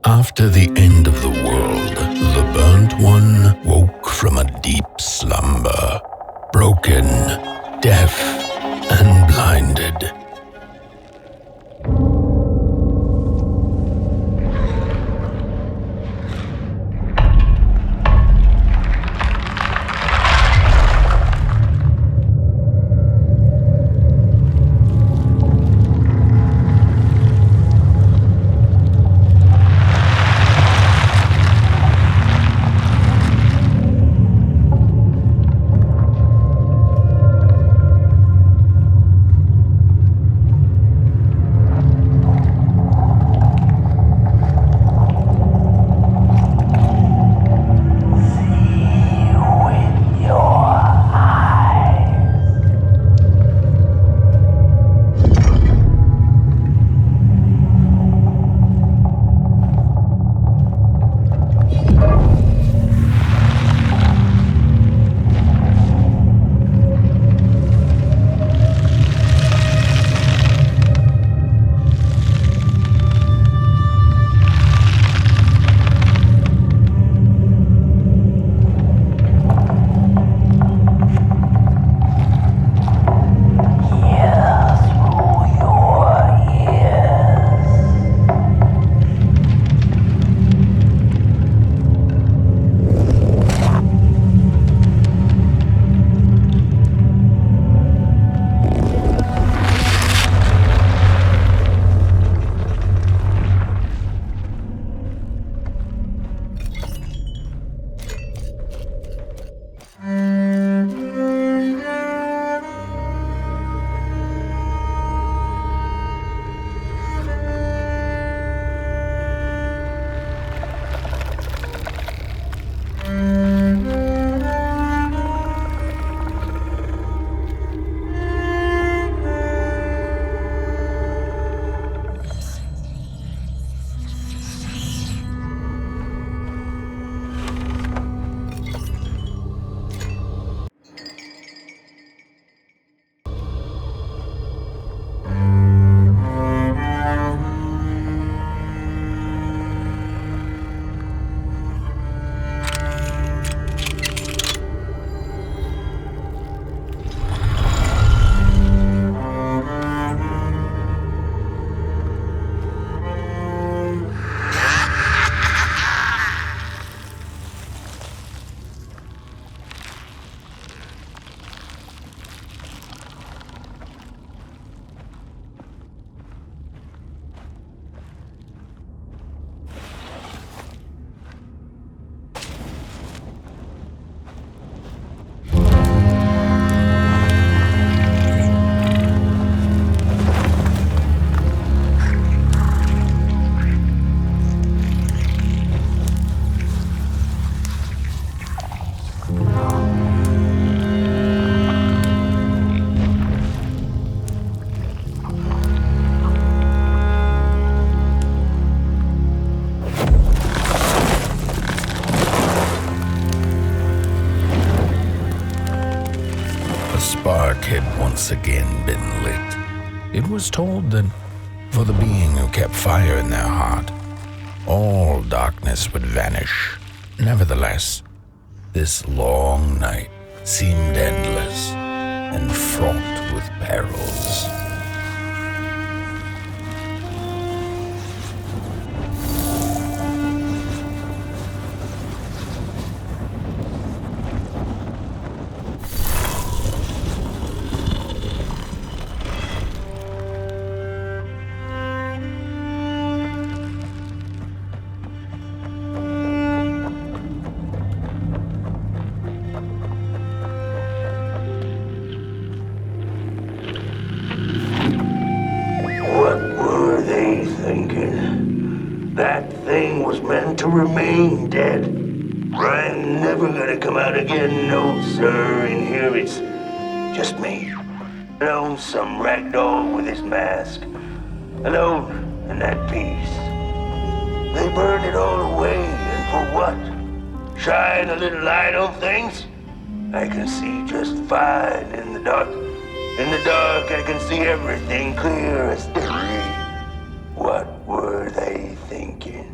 After the end of the world, the burnt one woke from a deep slumber, broken, deaf, and blinded. Had once again been lit. It was told that for the being who kept fire in their heart, all darkness would vanish. Nevertheless, this long night seemed endless and fraught with perils. To remain dead. I'm never gonna come out again, no sir. In here it's just me. Alone, some ragdoll with his mask. Alone, and at peace. They burned it all away, and for what? Shine a little light on things? I can see just fine in the dark. In the dark, I can see everything clear as day. What were they thinking?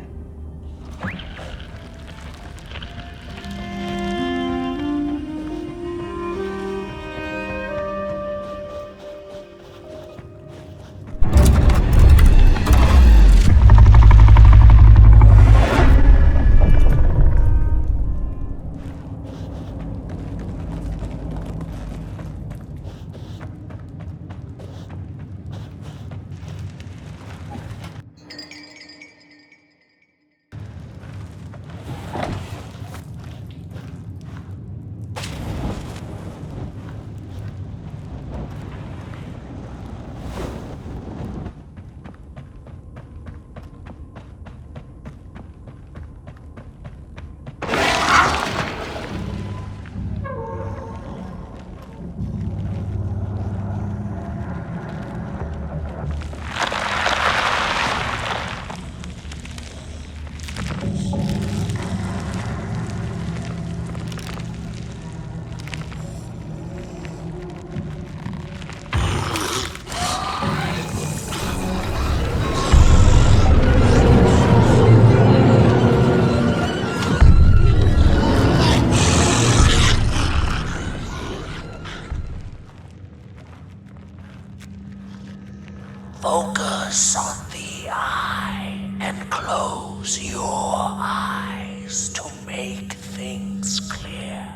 Close your eyes to make things clear.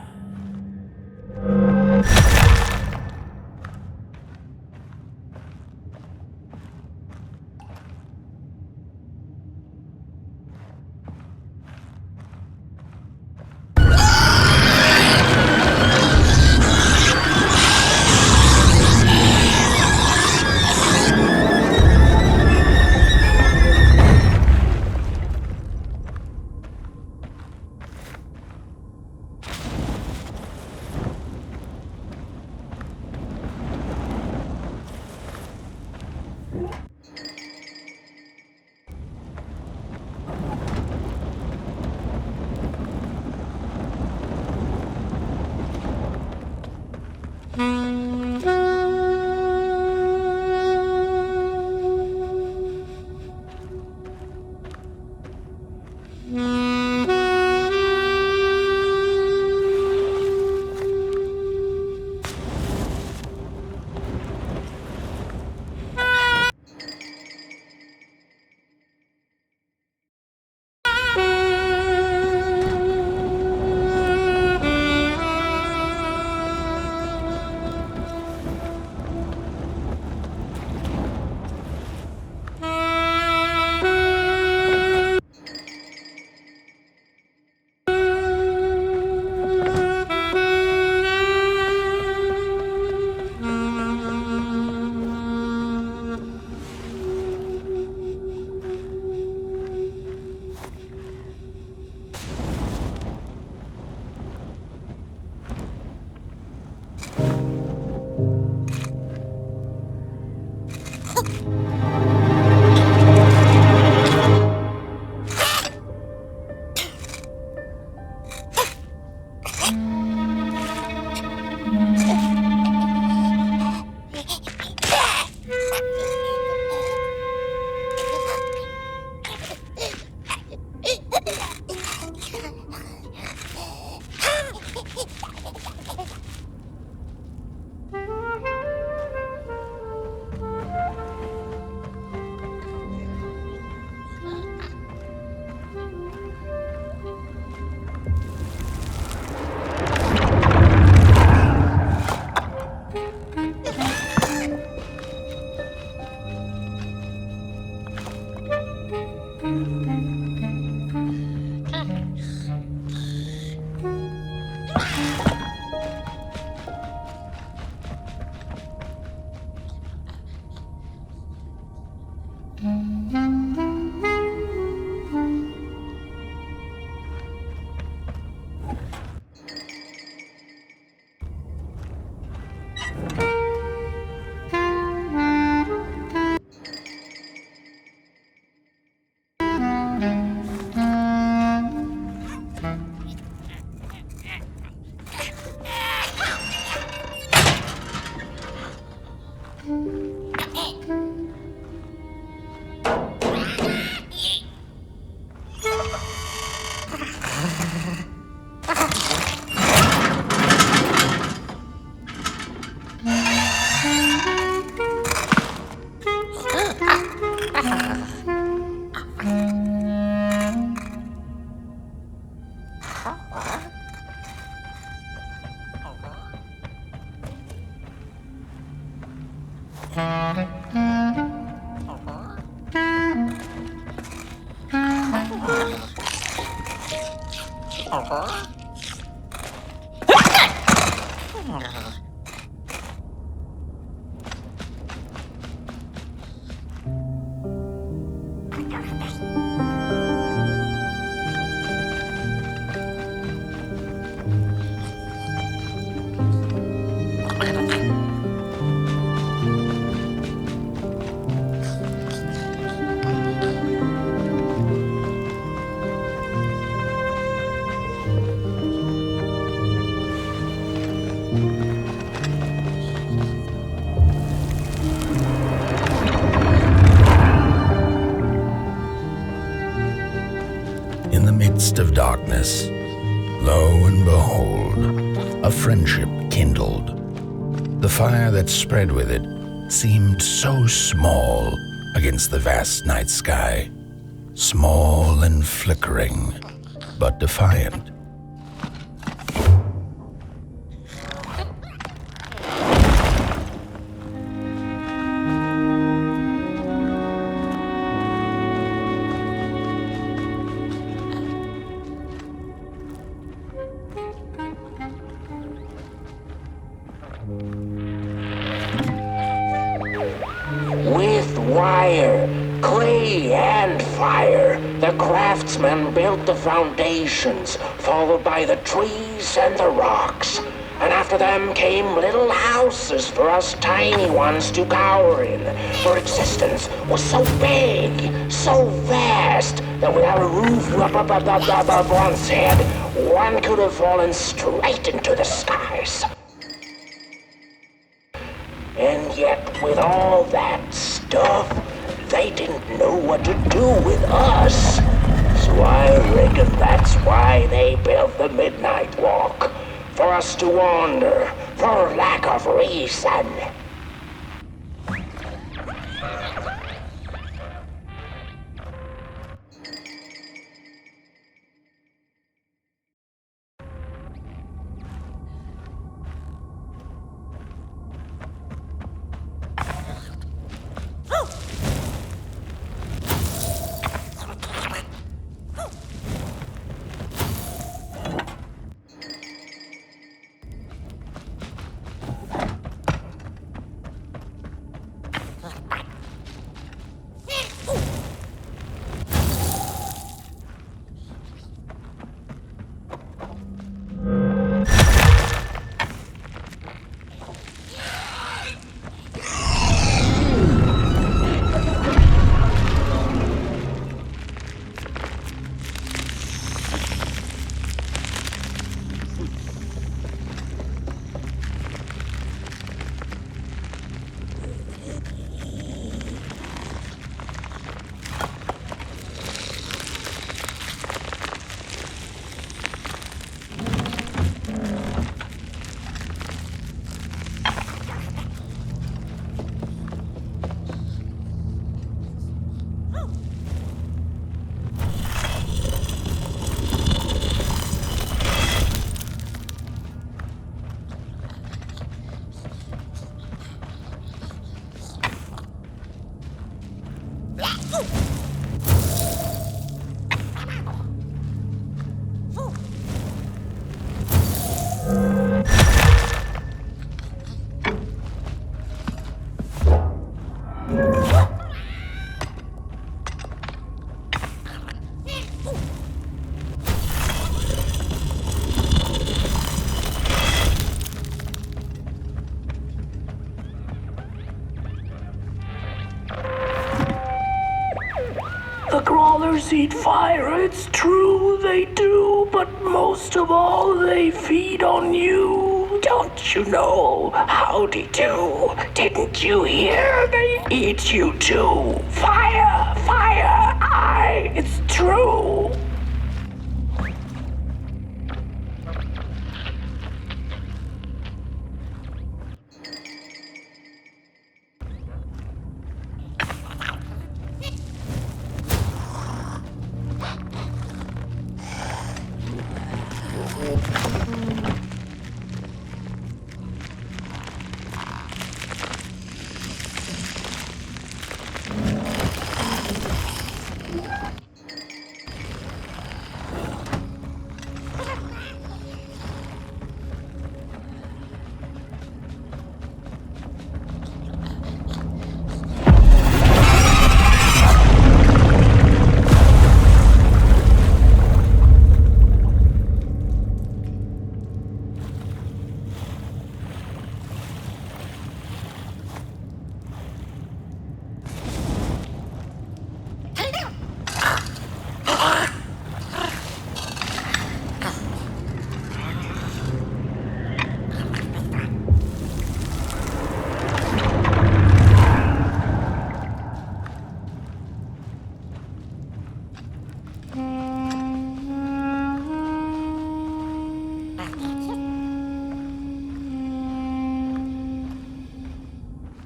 Midst of darkness, lo and behold, a friendship kindled. The fire that spread with it seemed so small against the vast night sky, small and flickering, but defiant. With wire, clay, and fire, the craftsman built the foundations, followed by the trees and the rocks. And after them came little houses for us tiny ones to cower in. For existence was so big, so vast, that without a roof above one's head, one could have fallen straight into the skies. And yet, with all that stuff, they didn't know what to do with us. So I reckon that's why they built the Midnight Walk. For us to wander, for lack of reason. The crawlers eat fire, it's true they do, but most of all they feed on you. Don't you know? Howdy do. Didn't you hear? They eat you too. Fire, fire, aye, it's true.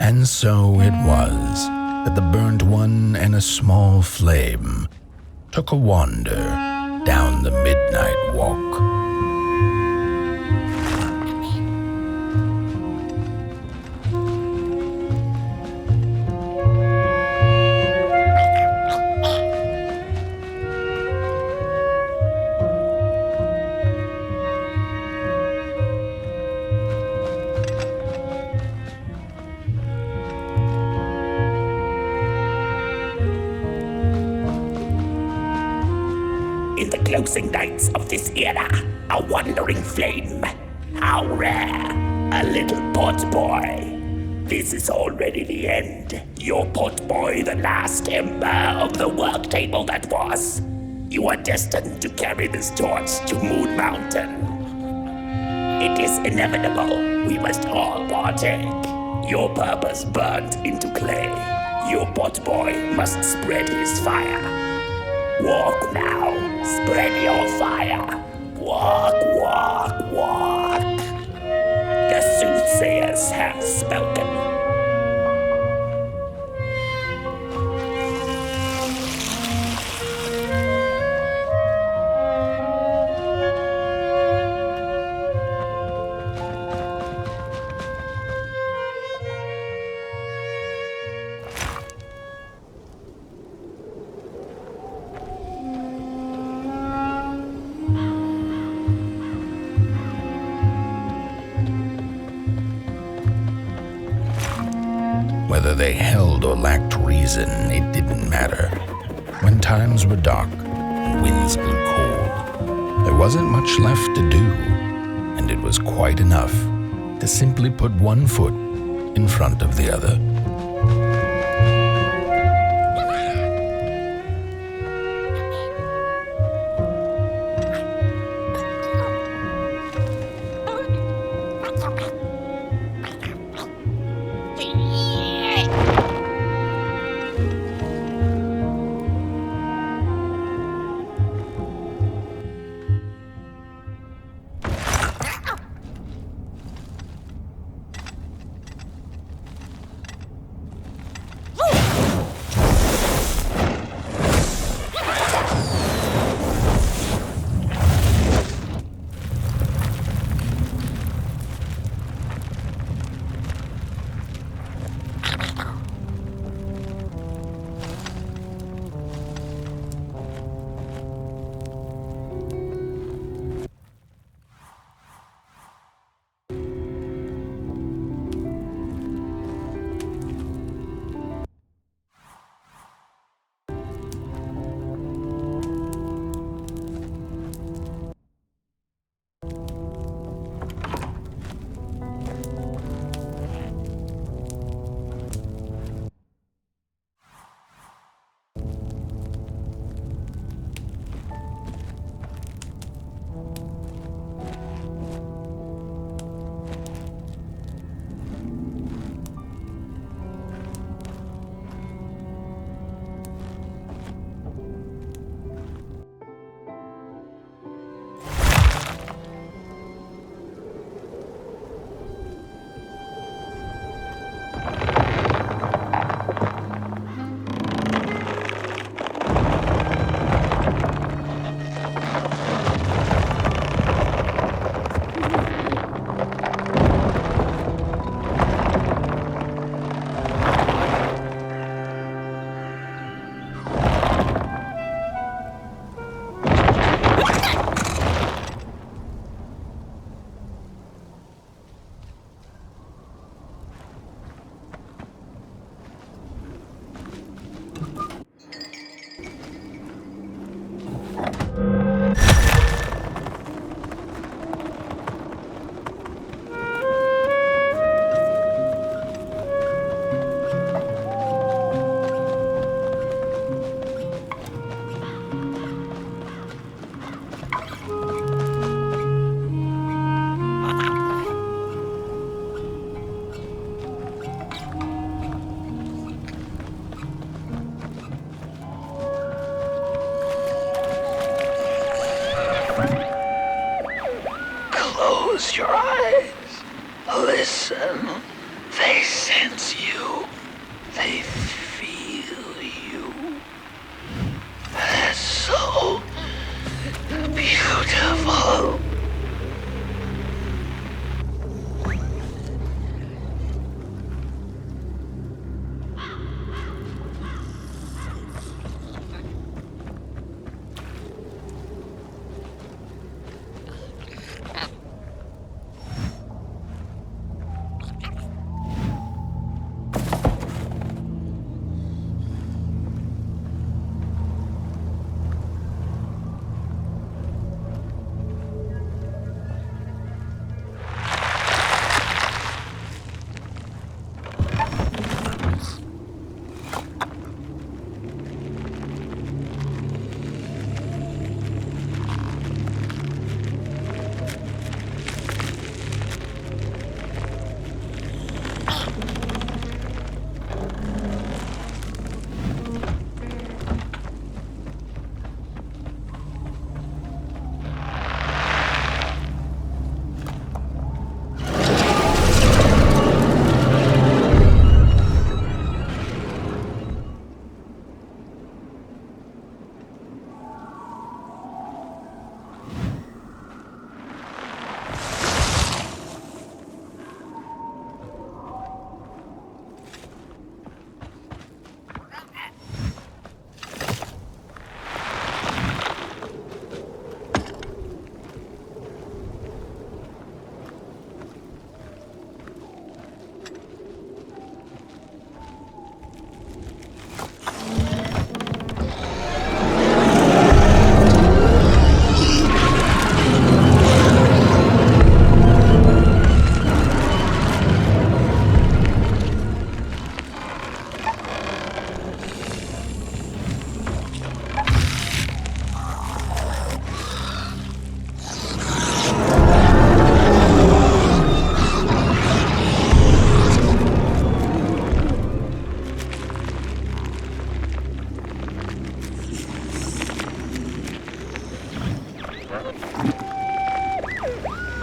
And so it was that the burnt one and a small flame took a wander down the midnight walk. In the closing nights of this era, a wandering flame. How rare, a little Potboy. This is already the end. Your Potboy, the last ember of the work table that was. You are destined to carry this torch to Moon Mountain. It is inevitable. We must all partake. Your purpose burnt into clay. Your Potboy must spread his fire. Walk now, spread your fire. Walk, walk, walk. The soothsayers have spoken. Whether they held or lacked reason, it didn't matter. When times were dark and winds blew cold, there wasn't much left to do, and it was quite enough to simply put one foot in front of the other. Close your eyes. Listen. They sense you. They feel you. There's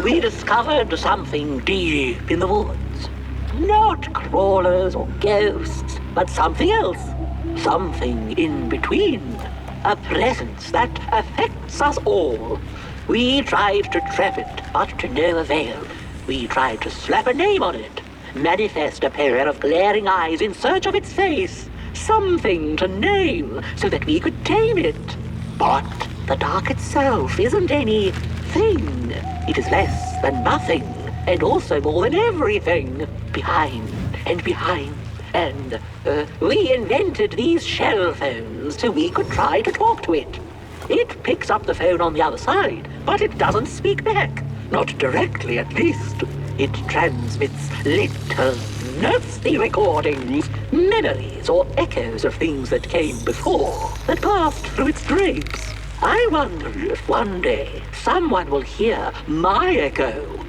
We discovered something deep in the woods. Not crawlers or ghosts, but something else. Something in between. A presence that affects us all. We tried to trap it, but to no avail. We tried to slap a name on it. Manifest a pair of glaring eyes in search of its face. Something to name, so that we could tame it. But the dark itself isn't any thing. It is less than nothing, and also more than everything. Behind, and we invented these shell phones so we could try to talk to it. It picks up the phone on the other side, but it doesn't speak back. Not directly, at least. It transmits little, nasty recordings, memories or echoes of things that came before, that passed through its drapes. I wonder if one day someone will hear my echo.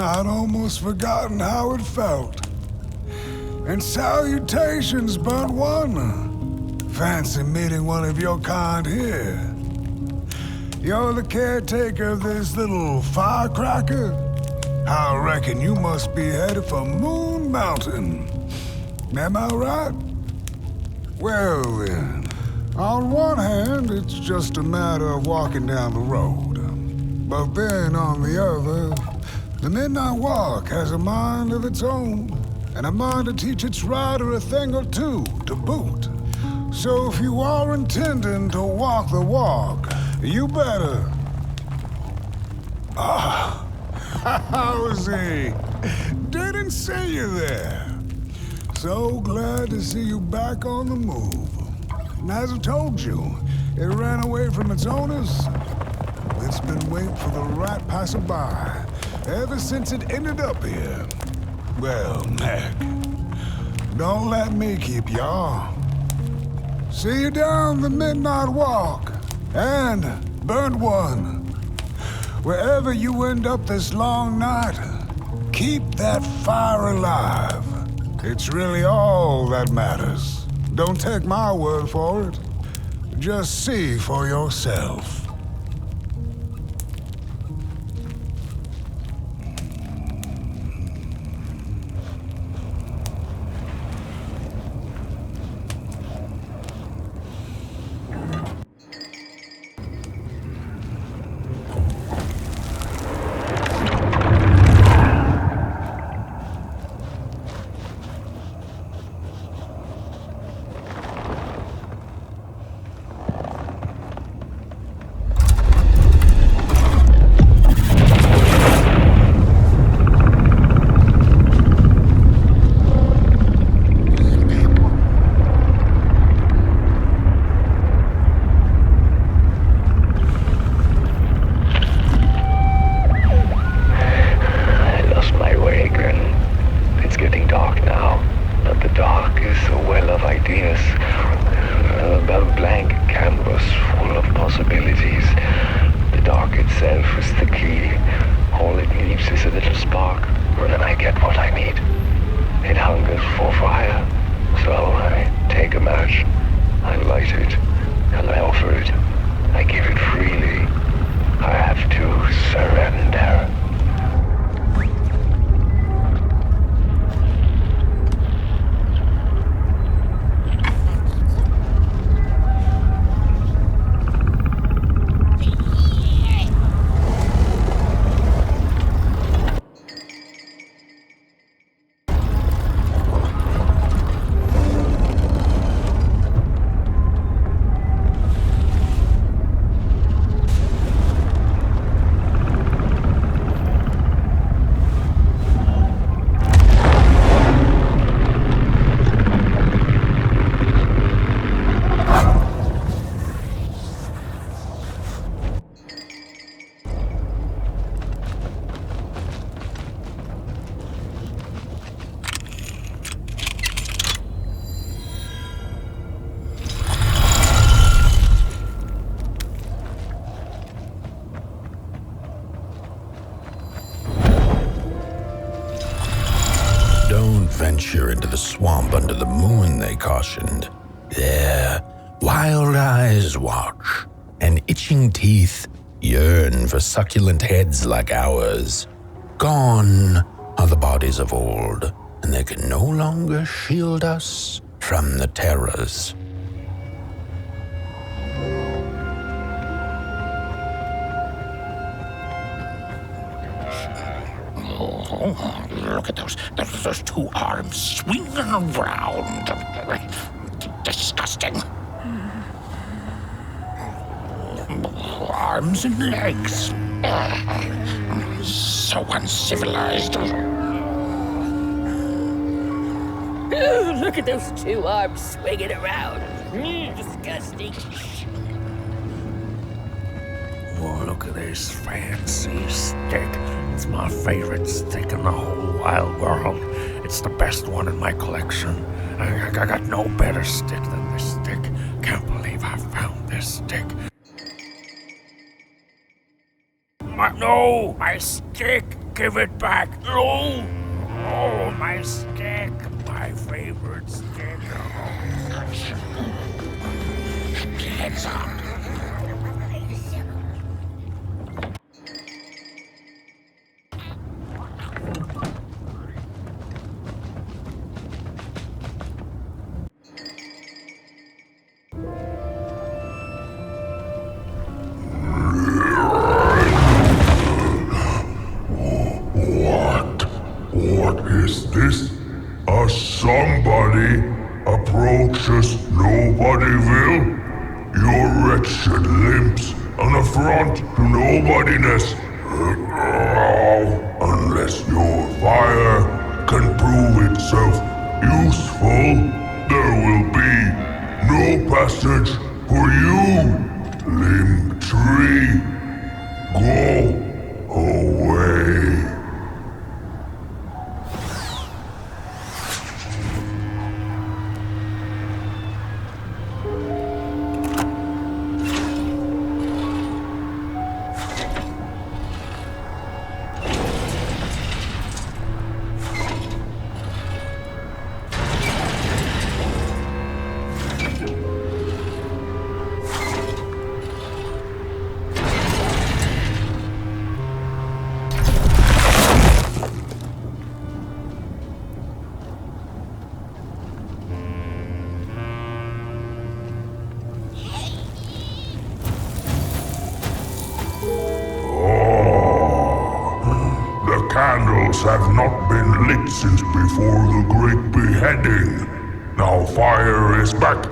I'd almost forgotten how it felt. And salutations, burnt one. Fancy meeting one of your kind here. You're the caretaker of this little firecracker? I reckon you must be headed for Moon Mountain. Am I right? Well then, on one hand, it's just a matter of walking down the road. But then on the other, the Midnight Walk has a mind of its own, and a mind to teach its rider a thing or two to boot. So if you are intending to walk the walk, you better How is he? Didn't see you there. So glad to see you back on the move. And as I told you, it ran away from its owners. It's been waiting for the right passerby ever since it ended up here. Well, heck, don't let me keep y'all. See you down the Midnight Walk and Burnt One. Wherever you end up this long night, keep that fire alive. It's really all that matters. Don't take my word for it. Just see for yourself. Venture into the swamp under the moon, they cautioned. There, wild eyes watch, and itching teeth yearn for succulent heads like ours. Gone are the bodies of old, and they can no longer shield us from the terrors. Oh, look at those two arms swinging around. Disgusting. Arms and legs. So uncivilized. Look at those two arms swinging around. Disgusting. Oh, look at this fancy stick. It's my favorite stick in the whole wide world. It's the best one in my collection. I got no better stick than this stick. Can't believe I found this stick. No! My stick! Give it back! No! Oh, my stick! My favorite stick. Heads up. What is this? Somebody approaches Nobodyville? Your wretched limbs, an affront to nobodiness. Unless your fire can prove itself useful, there will be no passage for you, limb tree. Go away. Candles have not been lit since before the great beheading. Now fire is back.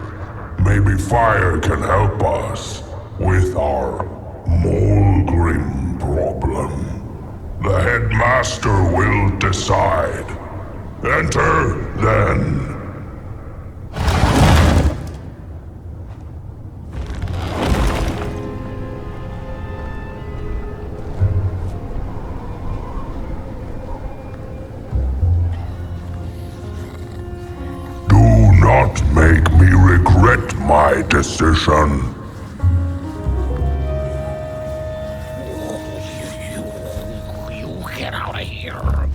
Maybe fire can help us with our Molgrim problem. The headmaster will decide. Enter, then. Make me regret my decision. You get out of here.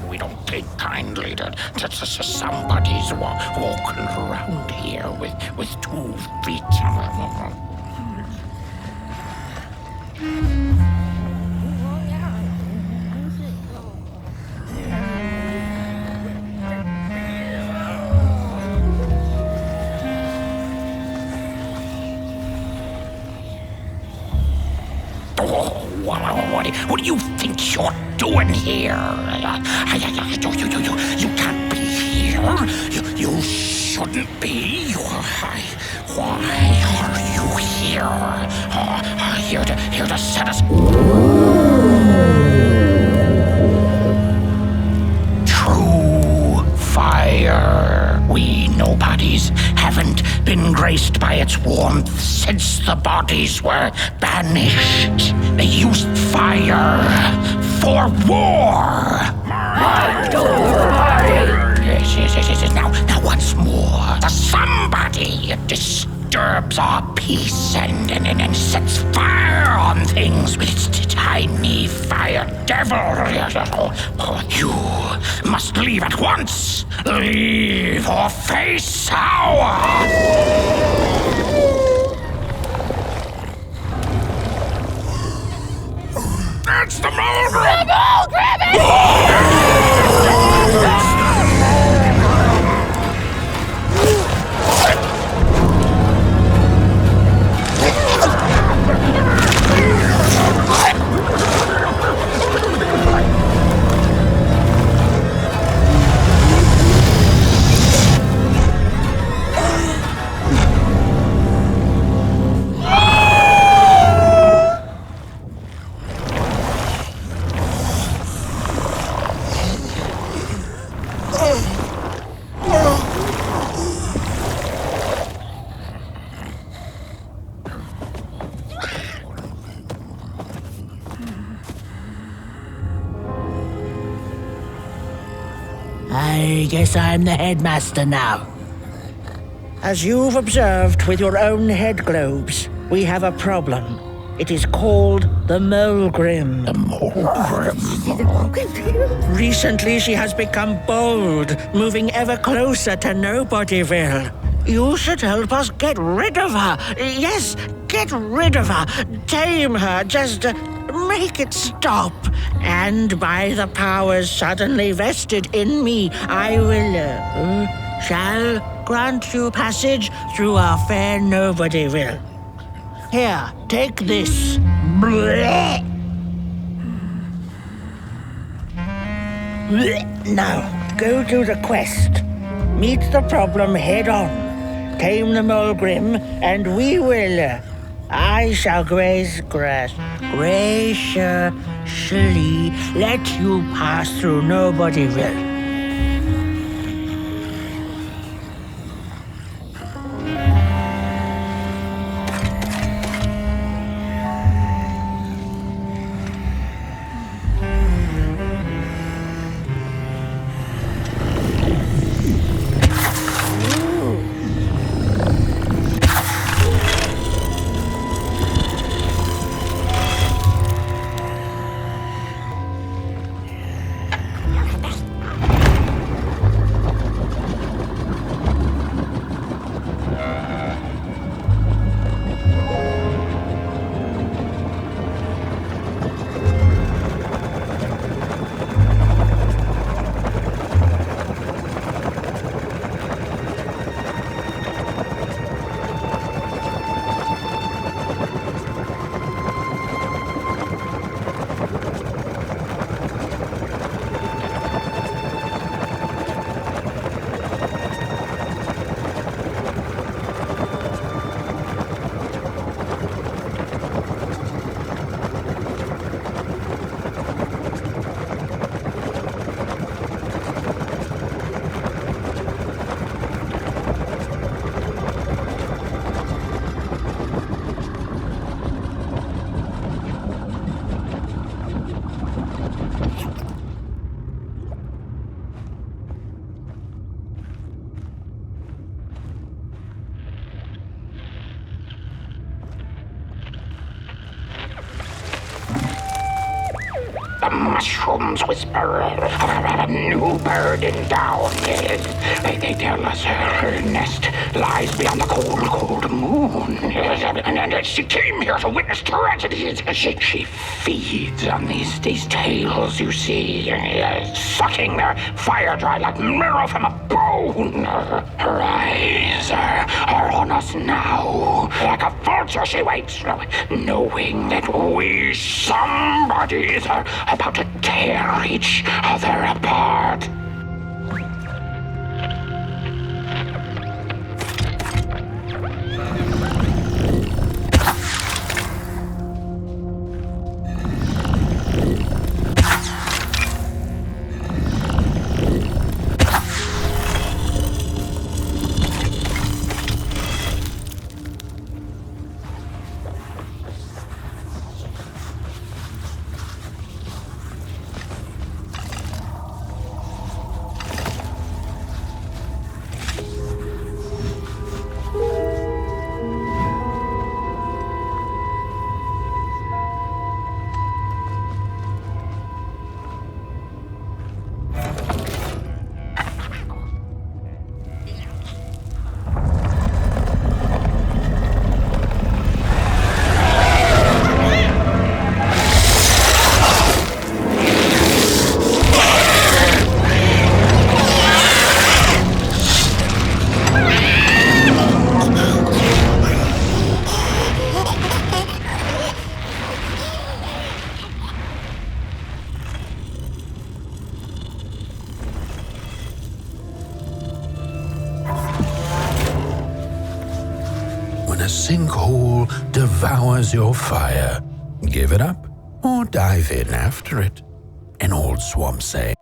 We don't take kindly to somebody's walking around here with 2 feet. What do you think you're doing here? You can't be here. You shouldn't be. Why are you here? Here to set us... True fire. We nobodies haven't been graced by its warmth since the bodies were banished. They used fire for war. Yes. Now once more, the somebody disturbs our peace and sets fire on things with its tiny fire devil. You must leave at once. Leave or face our... It's the Molgrim! The Molgrim! I guess I'm the headmaster now. As you've observed with your own head globes, we have a problem. It is called the Molgrim. The Molgrim? Recently, she has become bold, moving ever closer to Nobodyville. You should help us get rid of her. Yes, get rid of her. Tame her. Just make it stop. And by the powers suddenly vested in me, I will, shall grant you passage through our fair Nobodyville. Here, take this. Blech. Now, go do the quest. Meet the problem head on. Tame the Molgrim, and we will. I shall graciously let you pass through Nobodyville. The mushrooms whisper of a new bird in down. They tell us her nest lies beyond the cold moon. And she came here to witness tragedies. She feeds on these tales, you see, sucking their fire dry like marrow from a bone. Her eyes are on us now. Like a vulture she waits, knowing that we somebodies are about to tear each other apart. When a sinkhole devours your fire, give it up or dive in after it. An old swamp saying.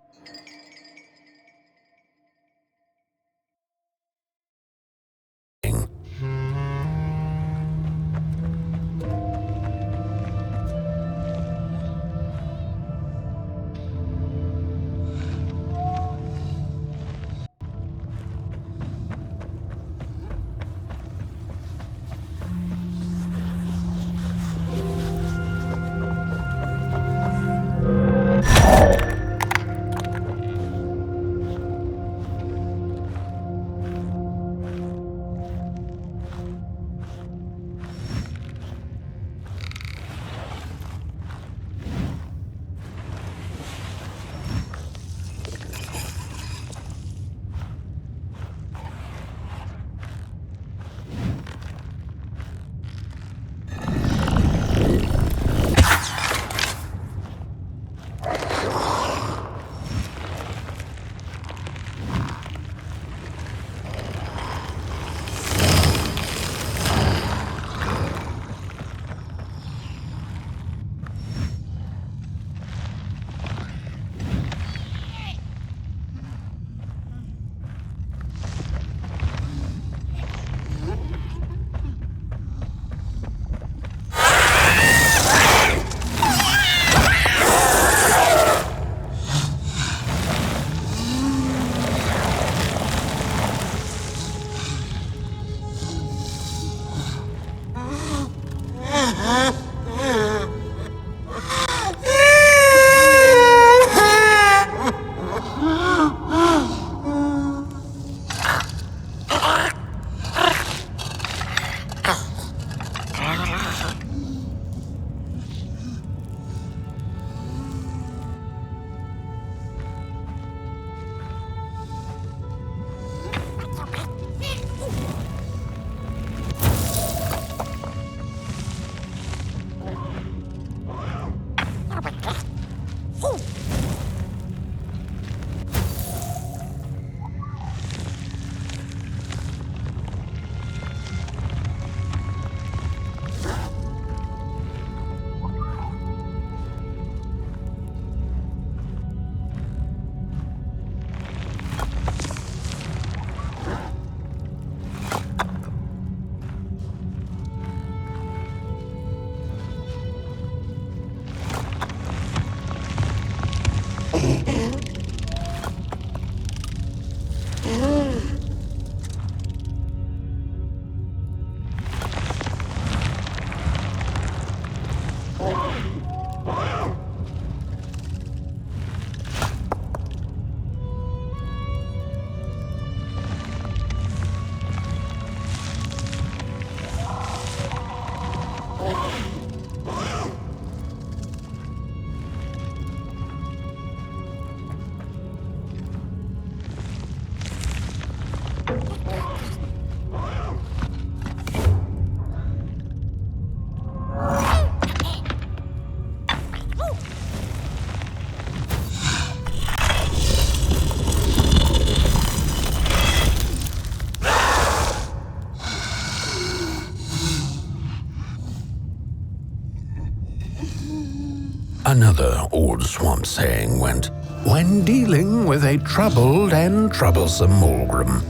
Another old swamp saying went, when dealing with a troubled and troublesome Molgrim,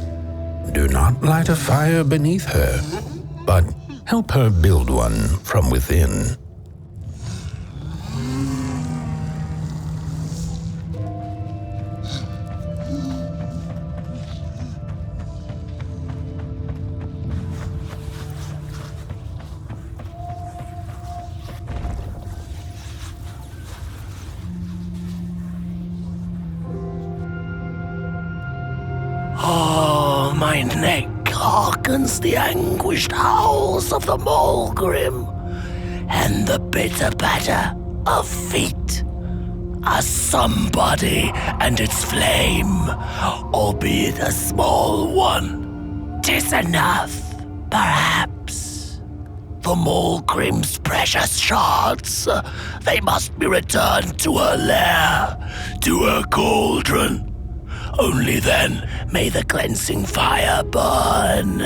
do not light a fire beneath her, but help her build one from within. Oh, my neck hearkens the anguished howls of the Molgrim, and the bitter patter of feet. A somebody and its flame, albeit a small one. 'Tis enough, perhaps. The Molgrim's precious shards, they must be returned to her lair, to her cauldron. Only then may the cleansing fire burn.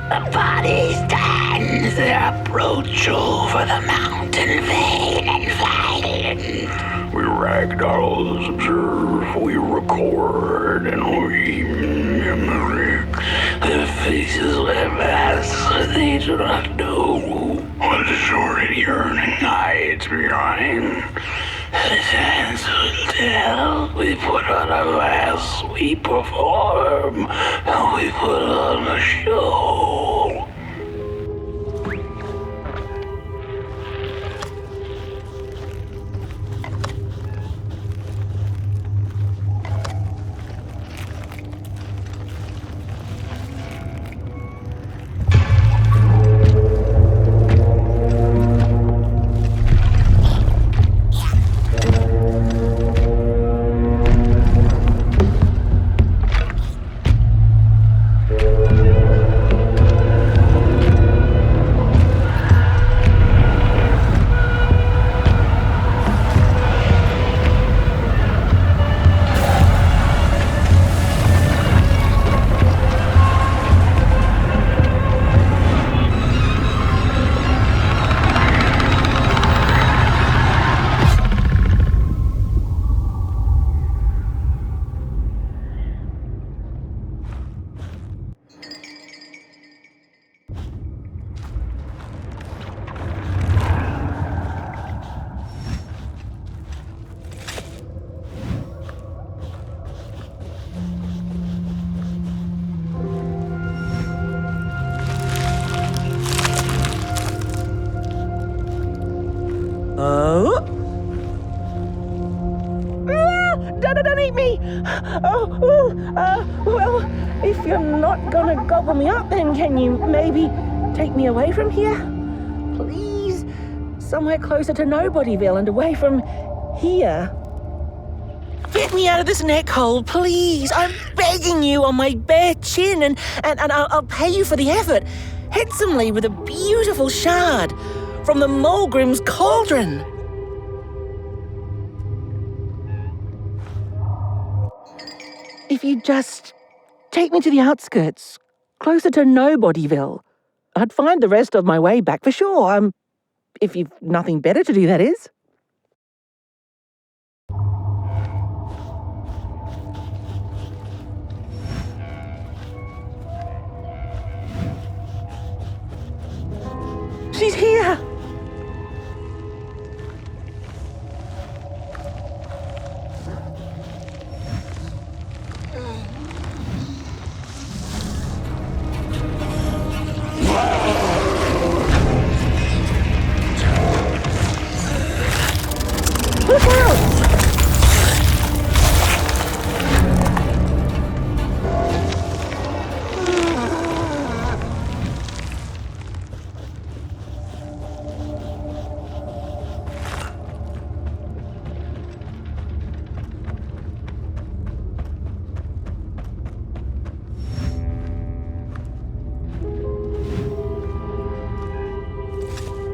The body stands their approach over the mountain vein and violent. We ragdolls observe, we record, and we mimic. Their faces are masked, they do not know what the sordid yearning hides behind. The hands will tell. We put on a mask, we perform, and we put on a show. Oh. Don't eat me! Well, if you're not gonna gobble me up, then can you maybe take me away from here? Please? Somewhere closer to Nobodyville and away from here. Get me out of this neck hole, please. I'm begging you on my bare chin, and I'll pay you for the effort. Handsomely with a beautiful shard from the Molgrim's cauldron. If you just take me to the outskirts, closer to Nobodyville, I'd find the rest of my way back for sure. If you've nothing better to do, that is. She's here! Look out!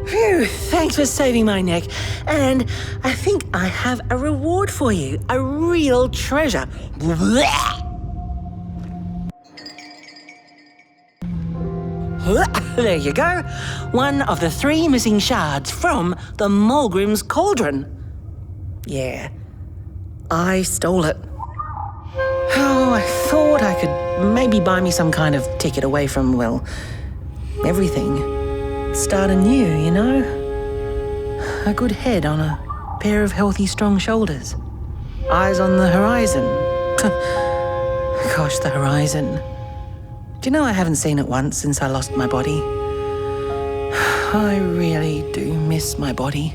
Phew, thanks for saving my neck. And I think I have a reward for you. A real treasure. There you go. One of the 3 missing shards from the Molgrim's cauldron. Yeah, I stole it. Oh, I thought I could maybe buy me some kind of ticket away from, well, everything. Start anew, you know? A good head on a pair of healthy, strong shoulders. Eyes on the horizon. Gosh, the horizon. Do you know I haven't seen it once since I lost my body? I really do miss my body.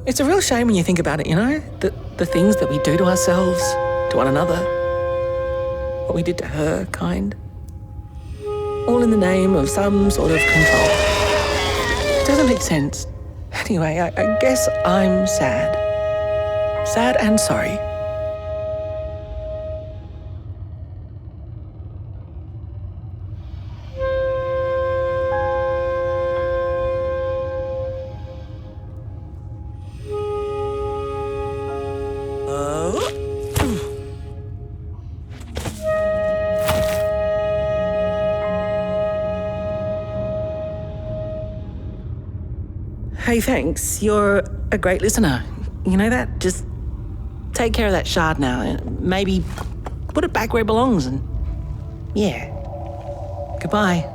It's a real shame when you think about it, you know? The things that we do to ourselves, to one another. What we did to her, kind. All in the name of some sort of control. It doesn't make sense. Anyway, I guess I'm sad. Sad and sorry. Hey, thanks. You're a great listener. You know that? Just take care of that shard now and maybe put it back where it belongs and... yeah. Goodbye.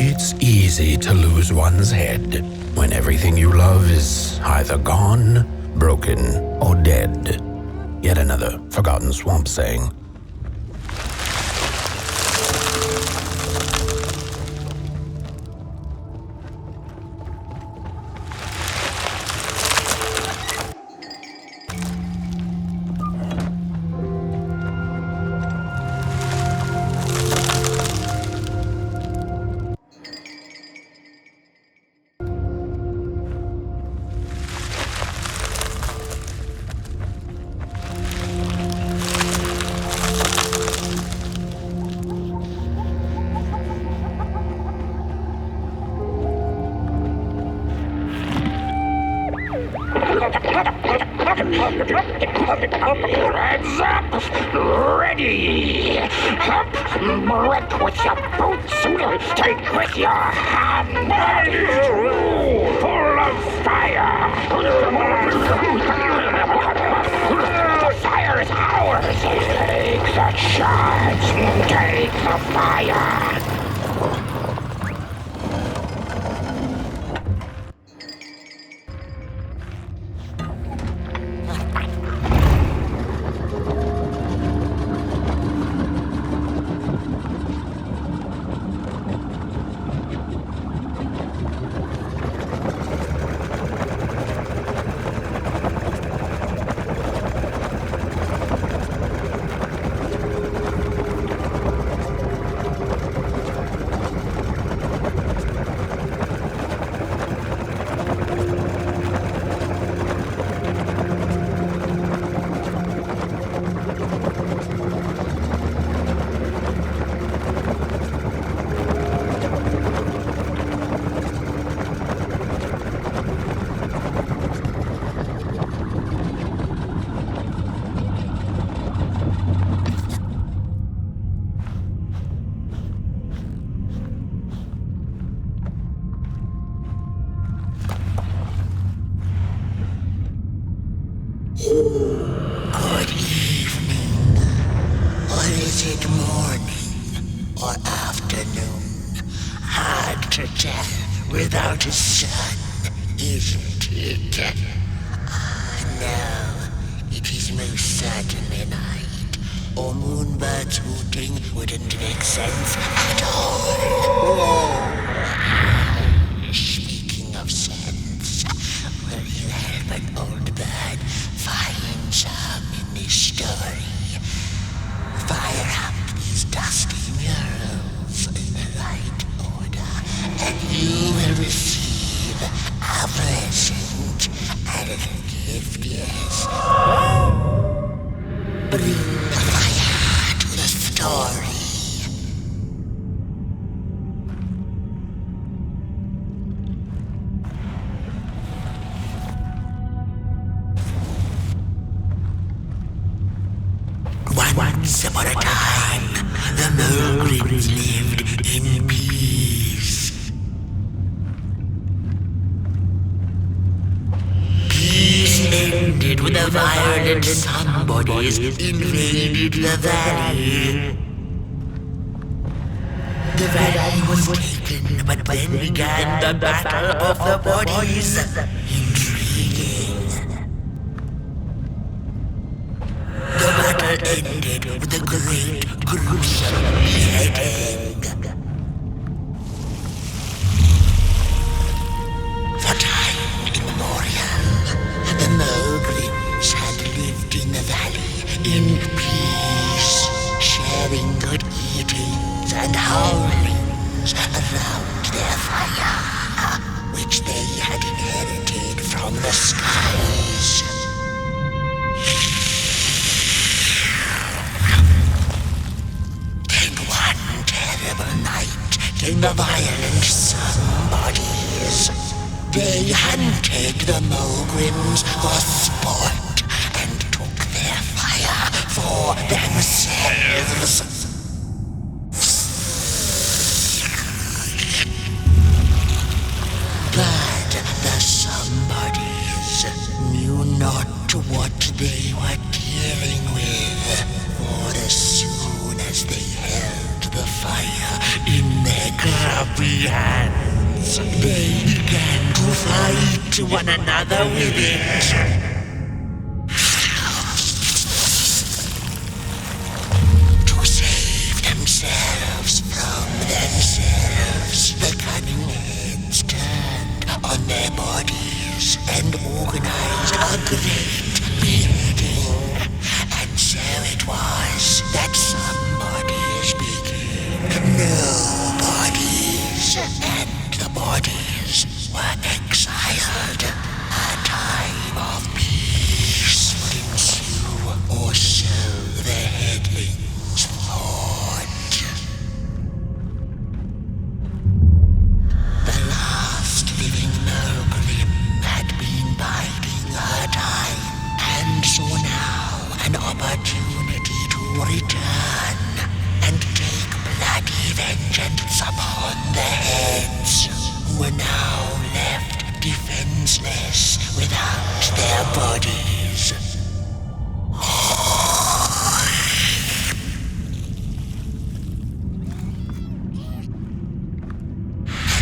It's easy to lose one's head when everything you love is either gone, broken, or dead. Yet another forgotten swamp saying. Hands up! Ready! Up! Break with your boots! Take with your hand! Full of fire! The fire is ours! Take the charge! Take the fire! Good evening. Or is it morning or afternoon? Hard to tell without a sun, isn't it? No, it is most certainly night, or moonbirds hooting wouldn't make sense at all. Speaking of sense, will you help an old bird find some in this story? Fire up these dusty murals in the right order, and you will receive a present, a little gift, yes. Bring the fire to the story. Once upon a time, the Molgrims lived in peace. Peace ended when the violent somebodies invaded the valley. The valley was taken, but then began the battle of the bodies. Intriguing. The battle ended with a great, gruesome beheading. For time immemorial, the Molgrims had lived in the valley in peace, sharing good eatings and howlings around their fire, which they had inherited from the skies. Came the violent somebodies. They hunted the Molgrims for sport and took their fire for themselves. But the somebodies knew not what they were dealing with, for as soon as they held the fire in their grubby hands, they began to fight one another with it. To save themselves from themselves, the cunning heads turned on their bodies and organized a great beheading. And so it was that somebodies became nobodies, and the bodies were exiled. A time of peace would ensue, or so the headlings thought. The last living Molgrim had been biding her time, and saw now an opportunity to return and take bloody vengeance upon the heads, who were now left defenseless without their bodies.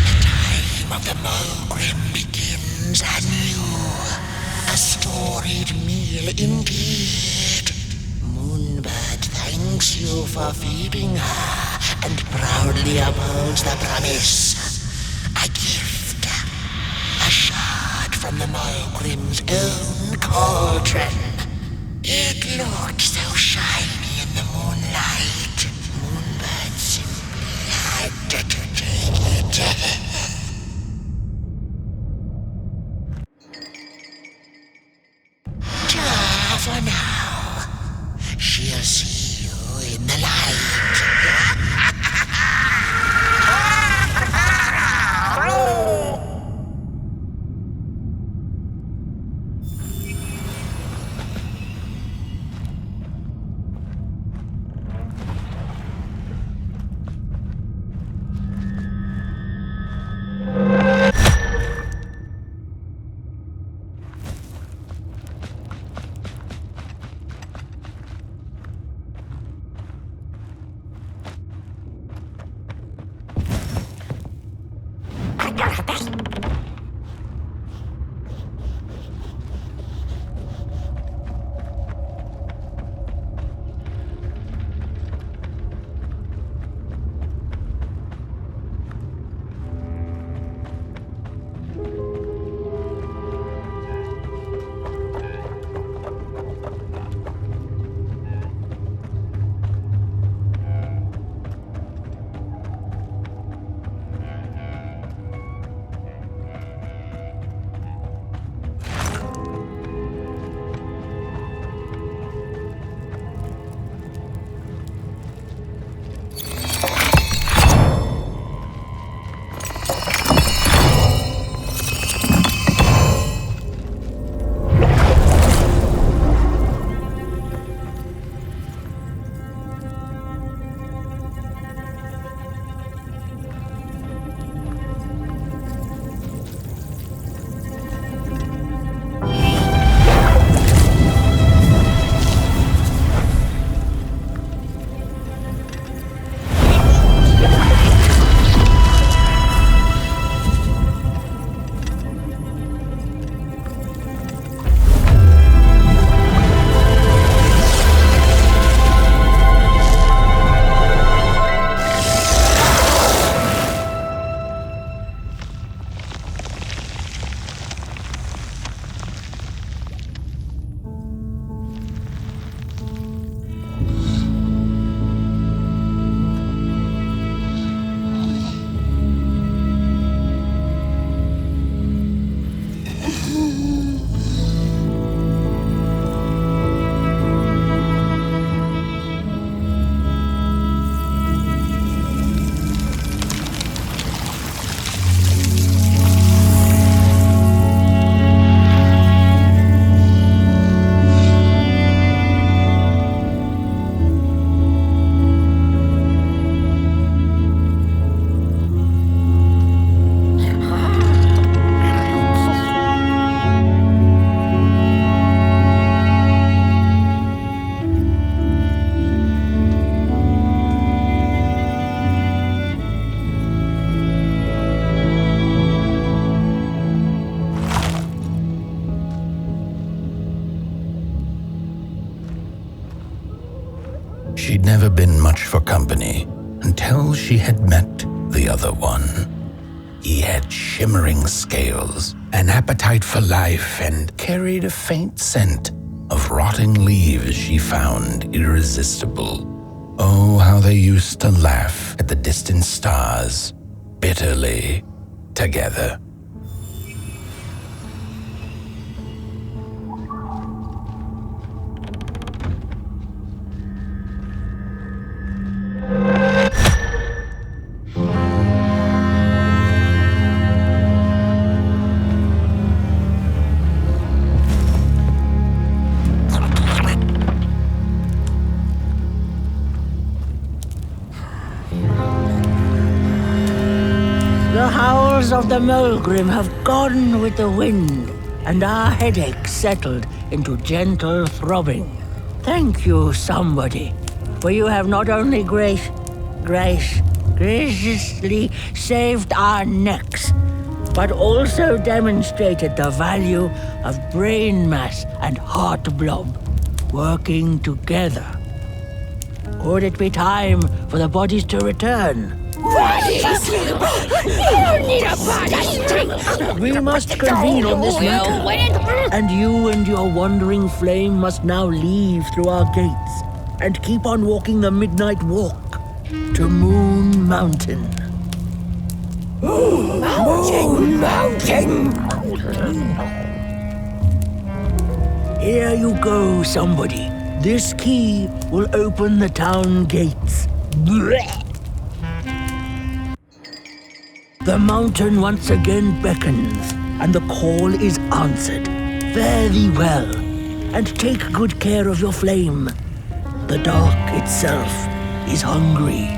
The time of the Molgrim begins anew. A storied meal indeed. Moonbird thanks you for feeding her and proudly upholds the promise. A gift. A shard from the Molgrim's own cauldron. It looked so shiny in the moonlight. Moonbird simply had to take it. For now, she'll see you in the light. she'd never been much for company until she had met the other one. He had shimmering scales, an appetite for life, and carried a faint scent of rotting leaves she found irresistible. Oh, how they used to laugh at the distant stars, bitterly together. The howls of the Molgrim have gone with the wind, and our headaches settled into gentle throbbing. Thank you, somebody, for you have not only graciously saved our necks, but also demonstrated the value of brain mass and heart blob working together. Could it be time for the bodies to return? Bodies! You need a body! We must convene on this matter. And you and your wandering flame must now leave through our gates and keep on walking the midnight walk to Moon Mountain. Moon Mountain! Here you go, somebody. This key will open the town gates. The mountain once again beckons, and the call is answered. Fare thee well, and take good care of your flame. The dark itself is hungry.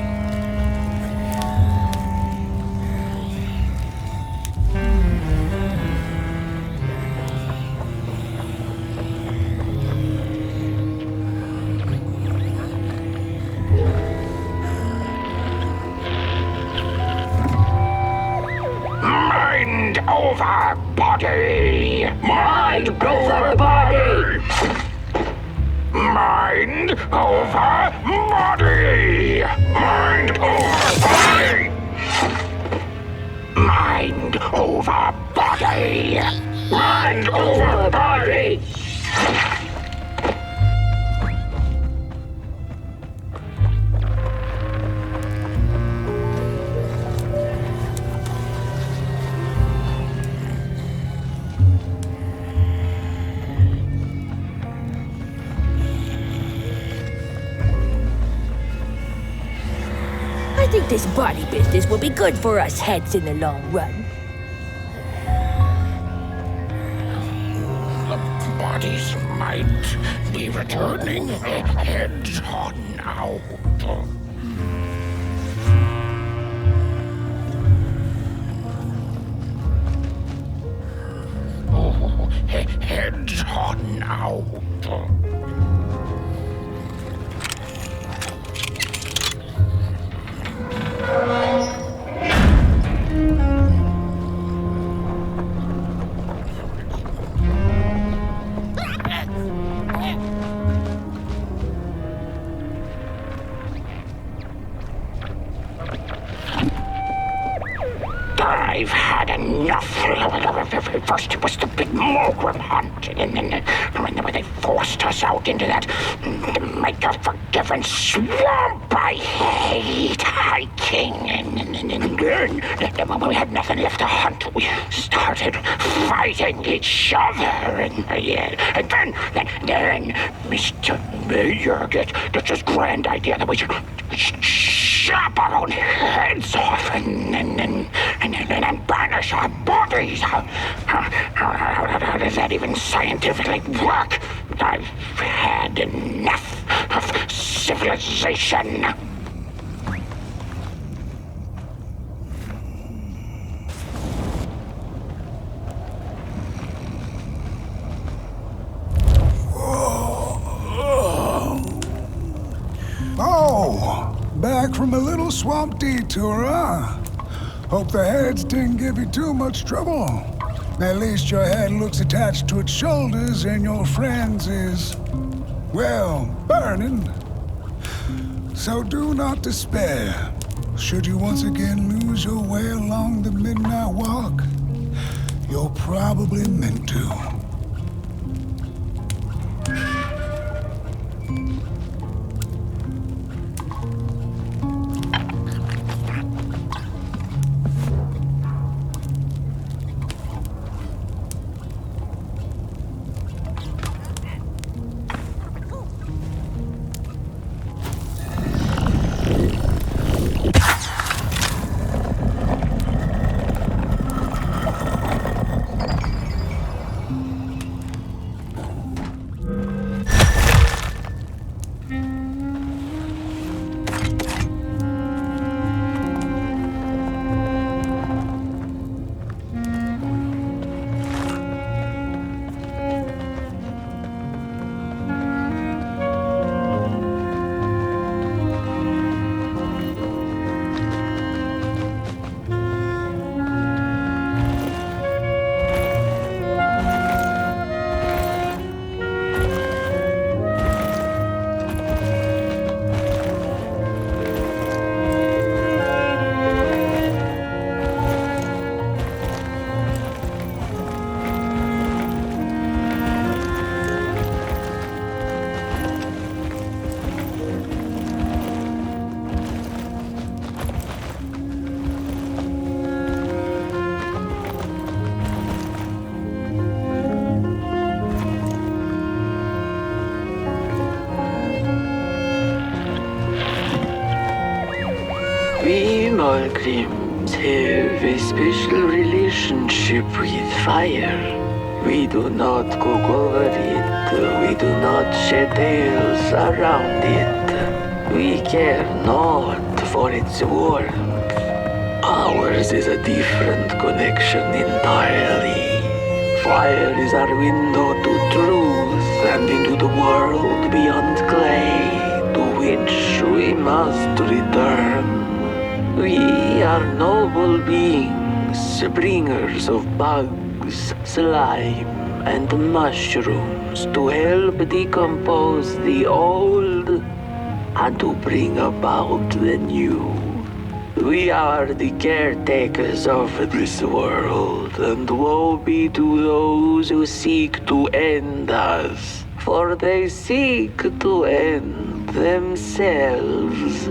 Mind over body! Mind over body! Mind over body! Mind over body! Mind over body! Mind over body! I think this body business will be good for us heads in the long run. The bodies might be returning. Heads on out. Heads on out. I've had enough. First it was the big Molgrim hunt, and then they forced us out into that make-a-forgiven swamp. I hate hiking. And then when we had nothing left to hunt, we started fighting each other. And then Mr. Mayor gets this grand idea that we should chop our own heads off and banish our bodies. How does that even scientifically work? I've had enough of civilization. Oh, back from a little swamp detour, huh? Hope the heads didn't give you too much trouble. At least your head looks attached to its shoulders and your friend's is, well, burning. So do not despair. Should you once again lose your way along the midnight walk, you're probably meant to. We Molgrims have a special relationship with fire. We do not cook over it. We do not shed tales around it. We care not for its warmth. Ours is a different connection entirely. Fire is our window to truth and into the world beyond clay, to which we must return. We are noble beings, bringers of bugs, slime, and mushrooms to help decompose the old and to bring about the new. We are the caretakers of this world, and woe be to those who seek to end us, for they seek to end themselves.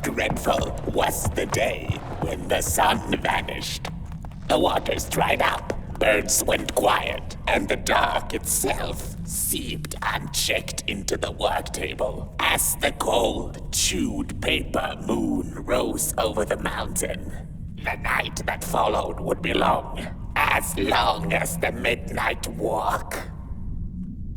Dreadful was the day when the sun vanished. The waters dried up, birds went quiet, and the dark itself seeped unchecked into the work table as the cold, chewed paper moon rose over the mountain. The night that followed would be long as the midnight walk.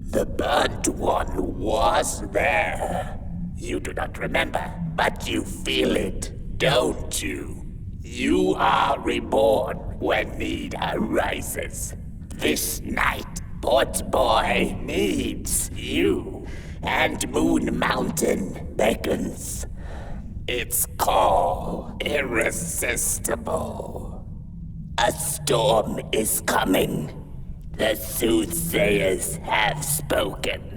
The burnt one was there. You do not remember, but you feel it, don't you? You are reborn when need arises. This night, Potboy needs you, and Moon Mountain beckons. Its call irresistible. A storm is coming. The soothsayers have spoken.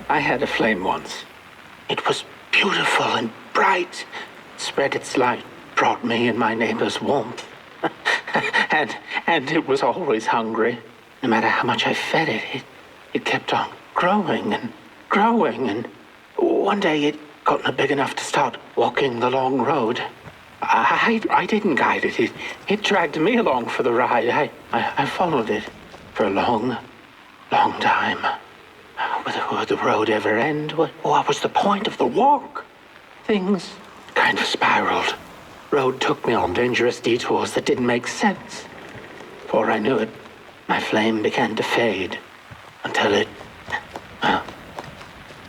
I had a flame once. It was beautiful and bright, spread its light, brought me and my neighbors warmth. and it was always hungry. No matter how much I fed it, it kept on growing and growing, and one day it got big enough to start walking the long road. I didn't guide it. It dragged me along for the ride. I followed it for a long, long time. Would the road ever end? What was the point of the walk? Things kind of spiraled. Road took me on dangerous detours that didn't make sense. Before I knew it, my flame began to fade until it... Well,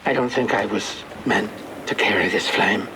I don't think I was meant to carry this flame.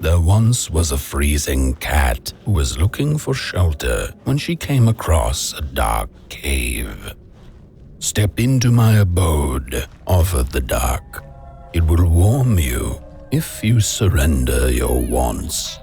There once was a freezing cat who was looking for shelter when she came across a dark cave. "Step into my abode," offered the dark. "It will warm you if you surrender your wants."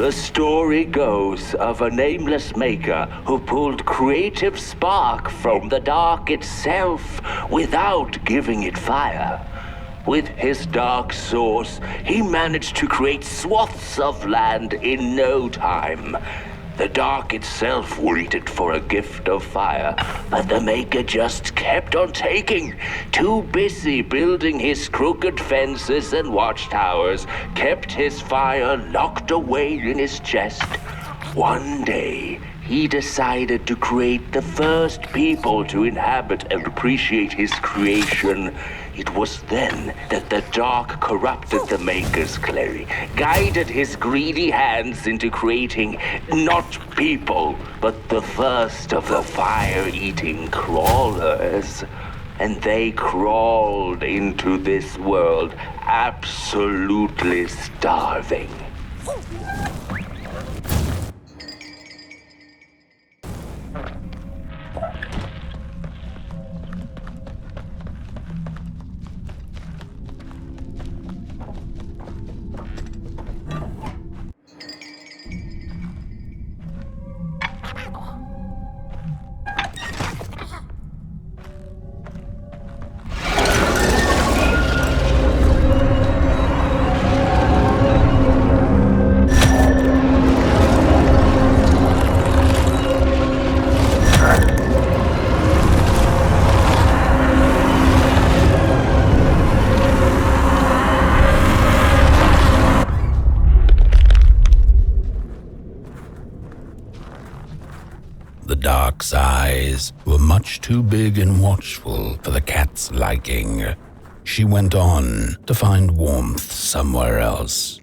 The story goes of a nameless maker who pulled creative spark from the dark itself without giving it fire. With his dark source, he managed to create swaths of land in no time. The dark itself waited for a gift of fire, but the maker just kept on taking. Too busy building his crooked fences and watchtowers, kept his fire locked away in his chest. One day, he decided to create the first people to inhabit and appreciate his creation. It was then that the dark corrupted the maker's clay, guided his greedy hands into creating not people, but the first of the fire-eating crawlers. And they crawled into this world absolutely starving. The dark's eyes were much too big and watchful for the cat's liking. She went on to find warmth somewhere else.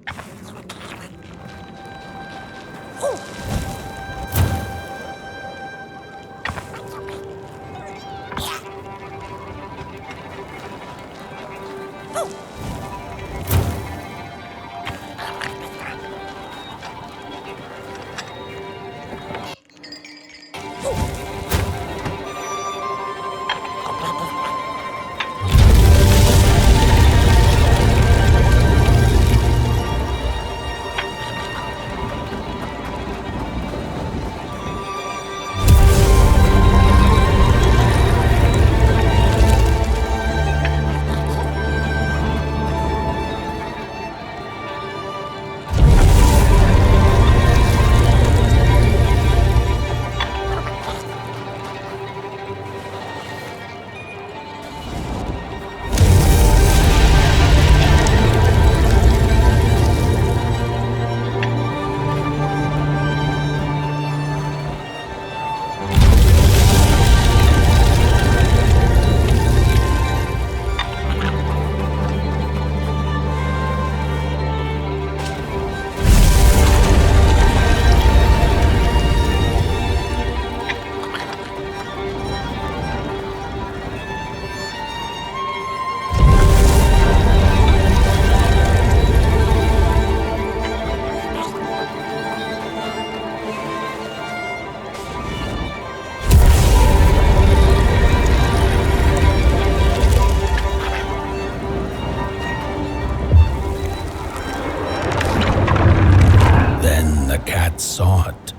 Saw it.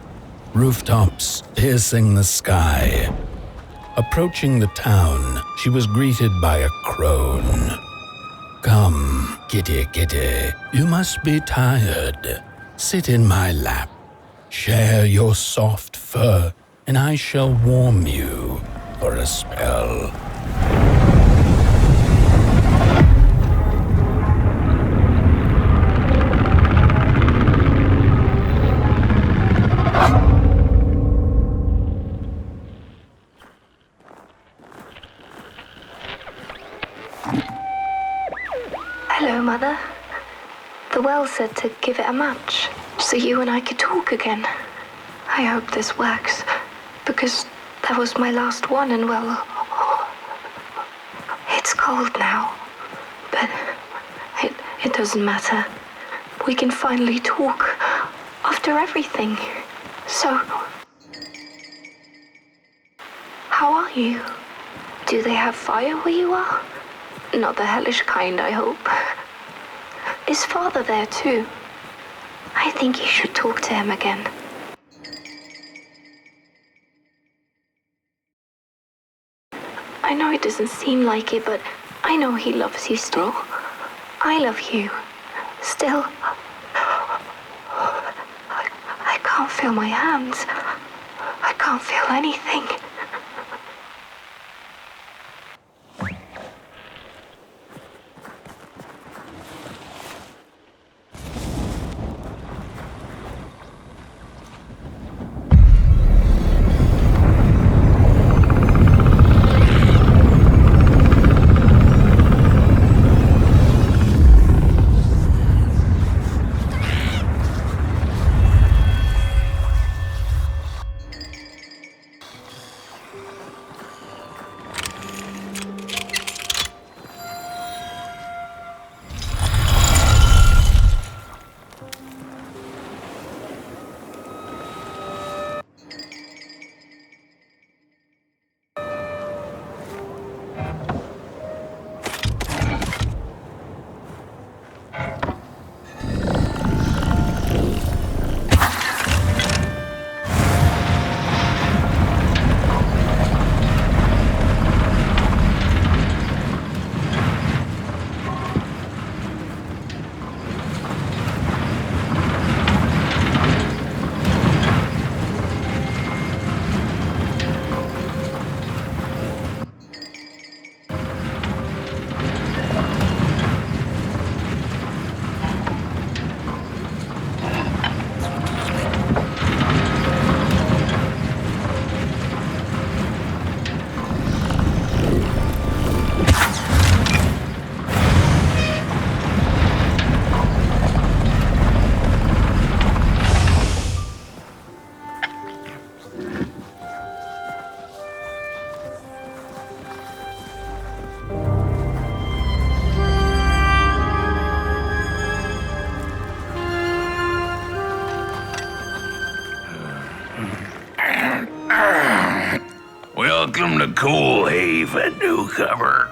Rooftops piercing the sky. Approaching the town, she was greeted by a crone. Come, kitty, kitty, you must be tired. Sit in my lap. Share your soft fur, and I shall warm you for a spell. Hello, Mother. The well said to give it a match, so you and I could talk again. I hope this works, because that was my last one, and well, it's cold now. But it doesn't matter. We can finally talk after everything. So, how are you? Do they have fire where you are? Not the hellish kind, I hope. Is Father there too? I think you should talk to him again. I know it doesn't seem like it, but I know he loves you still. I love you. Still. I can't feel my hands. I can't feel anything. Welcome to Goalhaven, newcomer.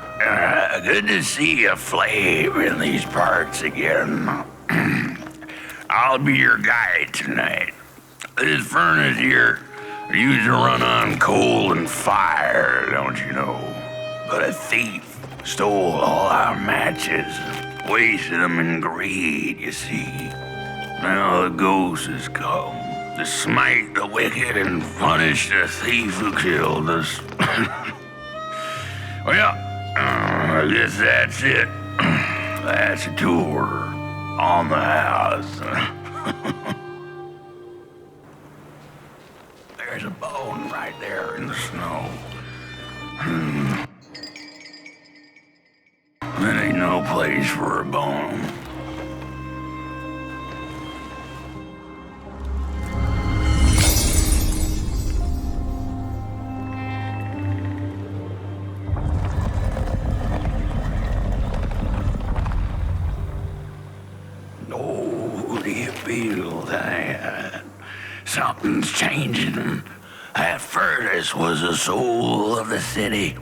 Good to see you flame in these parts again. I'll be your guide tonight. This furnace here used to run on coal and fire, don't you know? But a thief stole all our matches, wasted them in greed, you see. Now the ghost has come to smite the wicked and punish the thief who killed us. Well, I guess that's it. That's a tour on the house. There's a bone right there in the snow. There ain't no place for a bone. Feel that something's changing. That furnace was the soul of the city.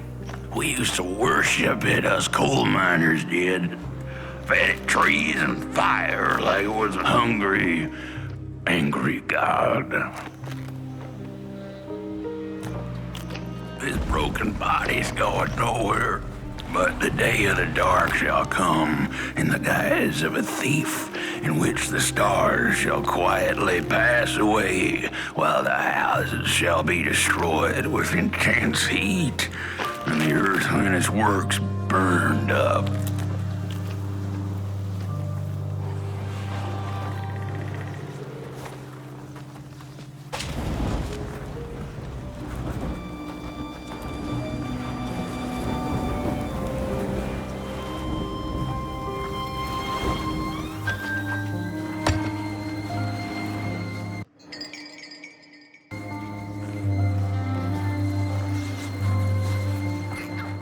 We used to worship it, us coal miners did. Fed it trees and fire like it was a hungry, angry god. This broken body's going nowhere. But the day of the dark shall come in the guise of a thief, in which the stars shall quietly pass away, while the houses shall be destroyed with intense heat, and the earth and its works burned up.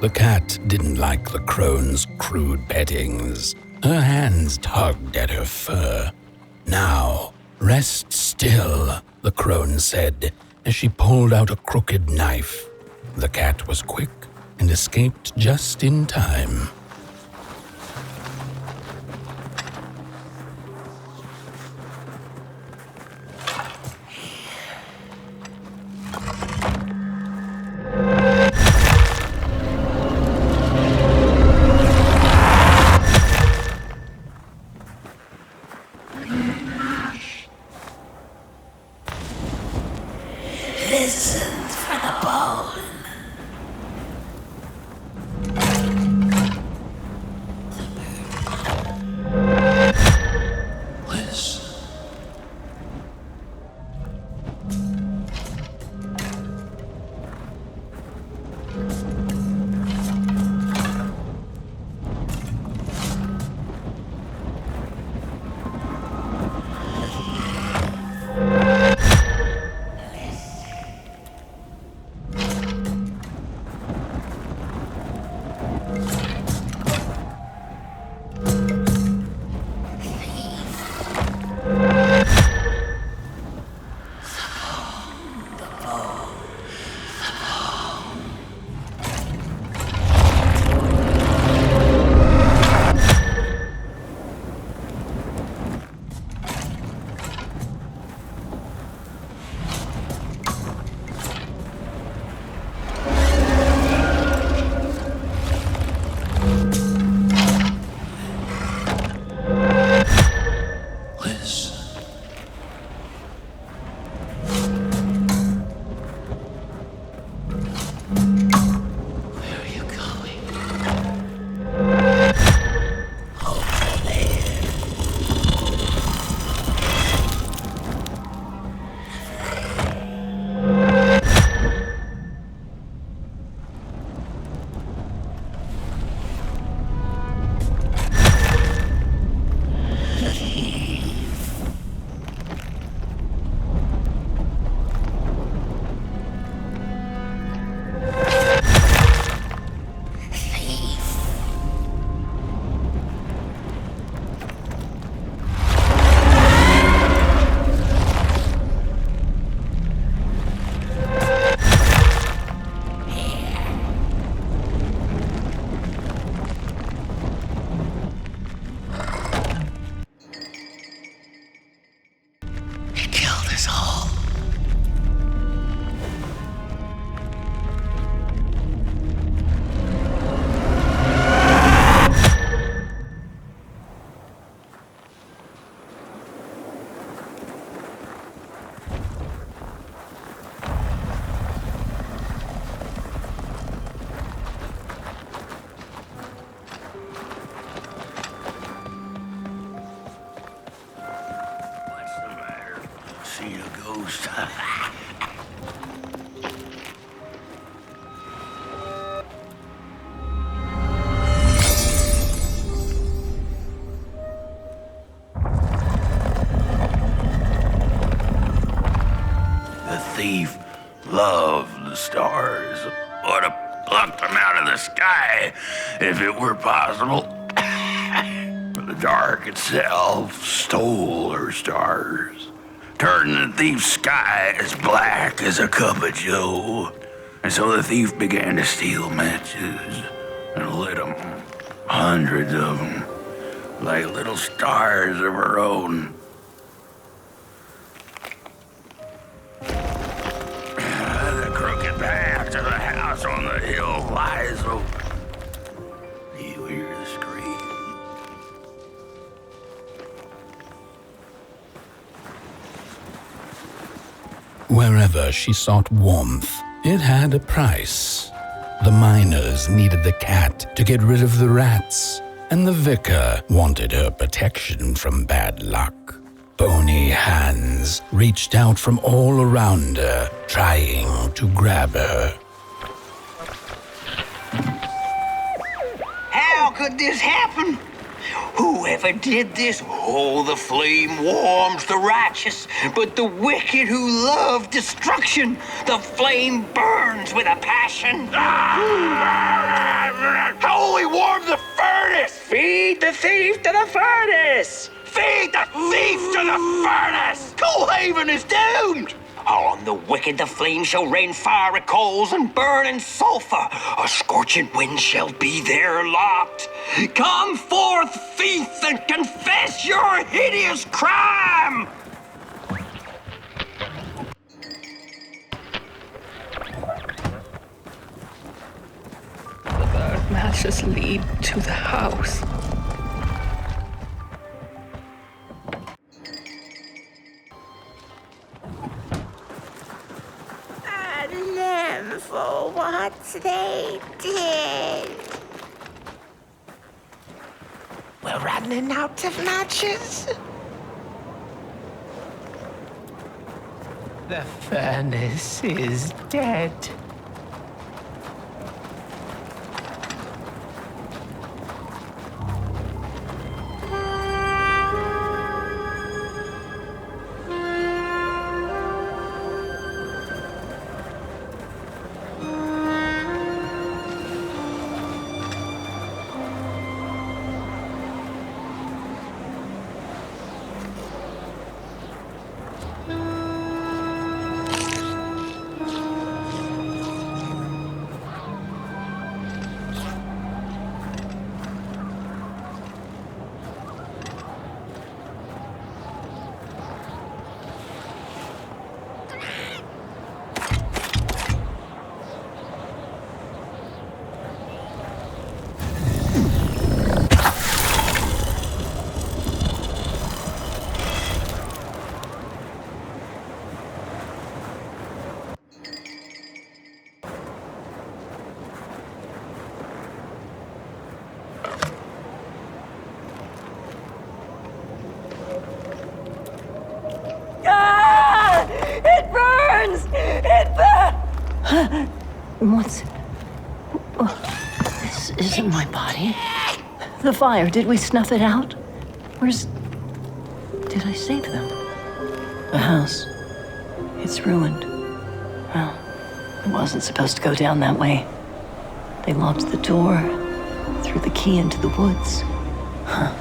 The cat didn't like the crone's crude pettings. Her hands tugged at her fur. Now, rest still, the crone said, as she pulled out a crooked knife. The cat was quick and escaped just in time. Listen for the bone. Listen. Thief loved the stars. Would have plucked them out of the sky if it were possible. But the dark itself stole her stars, turning the thief's sky as black as a cup of joe. And so the thief began to steal matches and lit them, hundreds of them, like little stars of her own. Back to the house on the hill lies open. You hear the scream. Wherever she sought warmth, it had a price. The miners needed the cat to get rid of the rats, and the vicar wanted her protection from bad luck. Bony hands reached out from all around her, trying to grab her. How could this happen? Whoever did this? Oh, the flame warms the righteous, but the wicked who love destruction, the flame burns with a passion. How will we warm the furnace? Feed the thief to the furnace! Feed the thief to the furnace! Goalhaven is doomed! On the wicked the flame shall rain fiery coals and burning sulfur. A scorching wind shall be their lot. Come forth, thief, and confess your hideous crime! The burnt matches lead to the house. for what they did. We're running out of matches. The furnace is dead. It burns! It burns! What's... This isn't my body. The fire, did we snuff it out? Where's... Did I save them? The house. It's ruined. Well, it wasn't supposed to go down that way. They locked the door, threw the key into the woods. Huh.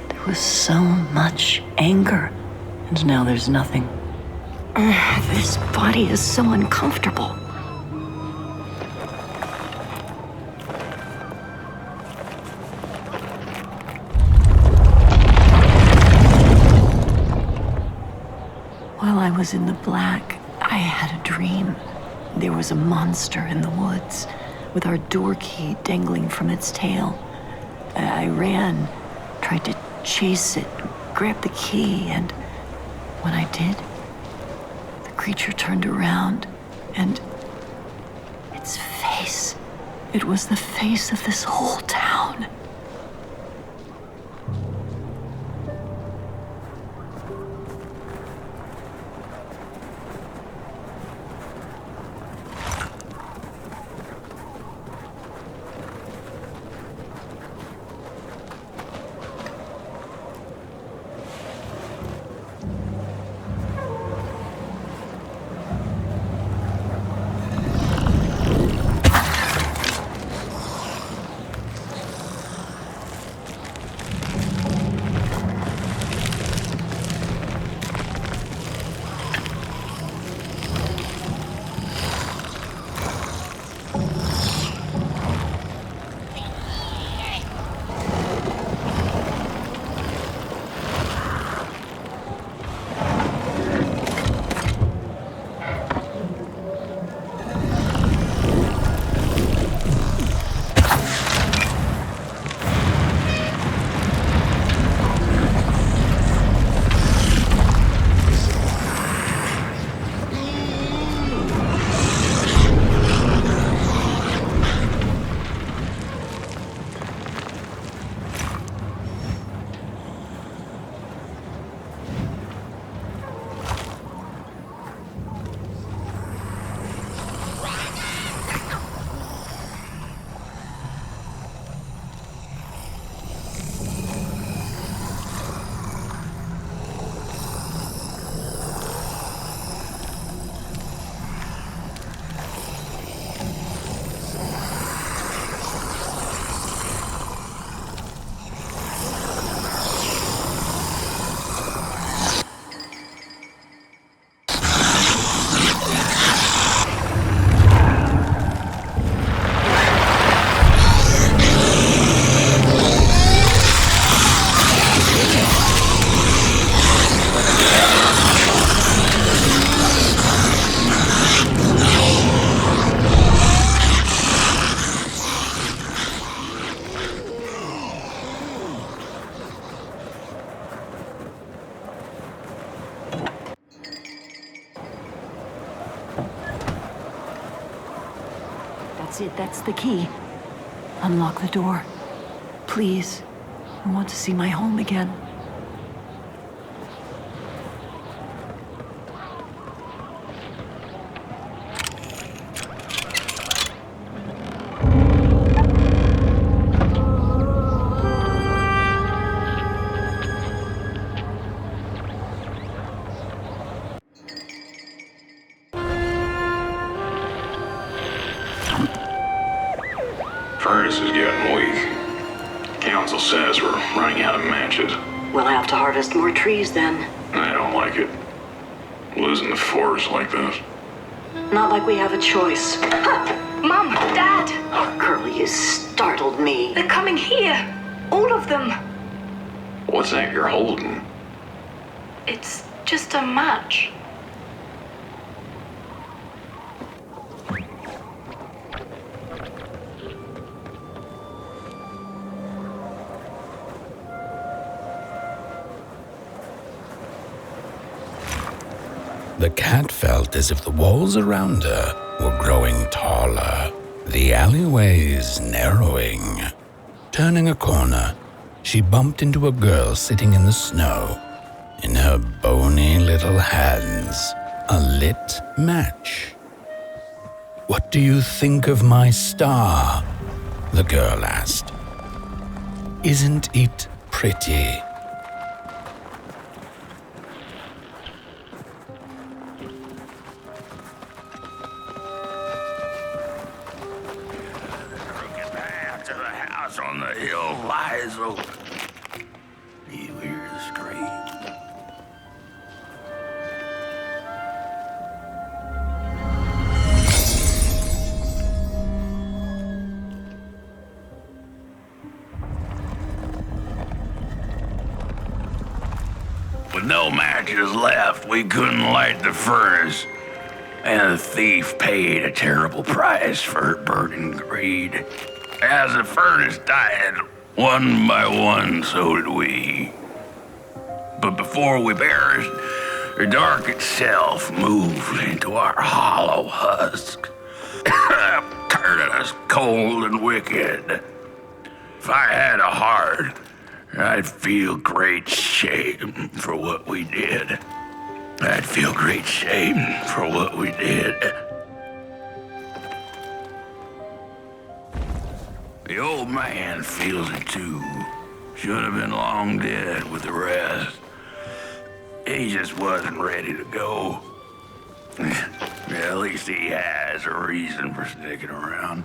There was so much anger, and now there's nothing. This body is so uncomfortable. While I was in the black, I had a dream. There was a monster in the woods, with our door key dangling from its tail. I ran, tried to chase it, grab the key, and when I did, the creature turned around, and its face, it was the face of this whole town. That's it, that's the key. Unlock the door. Please. I want to see my home again. Furnace is getting weak. Council says we're running out of matches. We'll have to harvest more trees then. I don't like it. Losing the forest like this. Not like we have a choice. Mom, Dad! Oh, Curly, you startled me. They're coming here. All of them. What's that you're holding? It's just a match. The cat felt as if the walls around her were growing taller, the alleyways narrowing. Turning a corner, she bumped into a girl sitting in the snow. In her bony little hands, a lit match. "What do you think of my star?" the girl asked. "Isn't it pretty?" On the hill lies open. You hear the scream. With no matches left, we couldn't light the furnace, and the thief paid a terrible price for her burning greed. As the furnace died, one by one, so did we. But before we perished, the dark itself moved into our hollow husk, turning us cold and wicked. If I had a heart, I'd feel great shame for what we did. I'd feel great shame for what we did. The old man feels it too. Should have been long dead with the rest. He just wasn't ready to go. At least he has a reason for sticking around.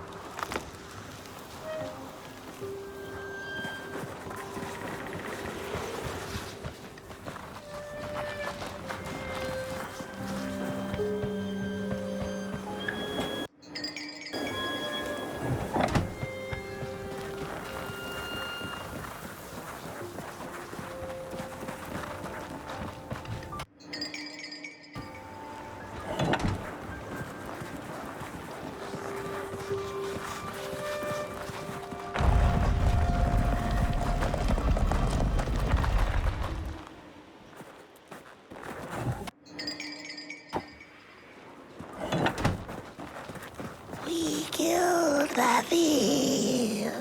Killed the thief.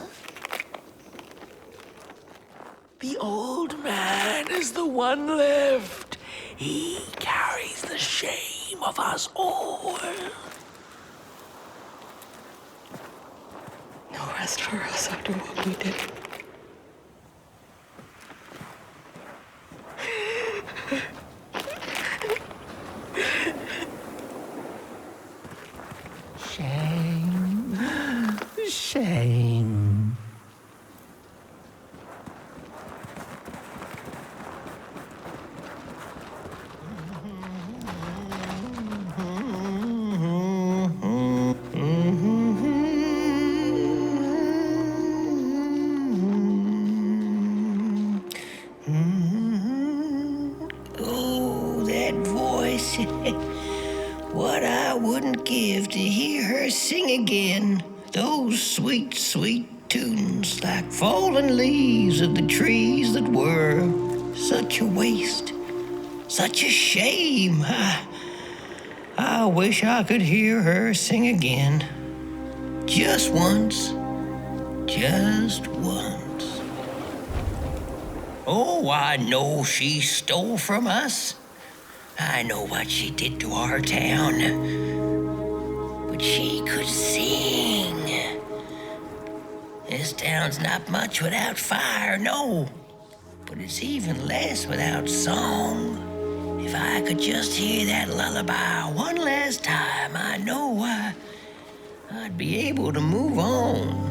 The old man is the one left. He carries the shame of us all. No rest for us after what we did. Shame. Shame. Oh, that voice. What I wouldn't give to hear her sing again. Those sweet, sweet tunes like fallen leaves of the trees that were. Such a waste. Such a shame. I wish I could hear her sing again. Just once. Just once. Oh, I know she stole from us. I know what she did to our town. But she could sing. This town's not much without fire, no. But it's even less without song. If I could just hear that lullaby one last time, I know I'd be able to move on.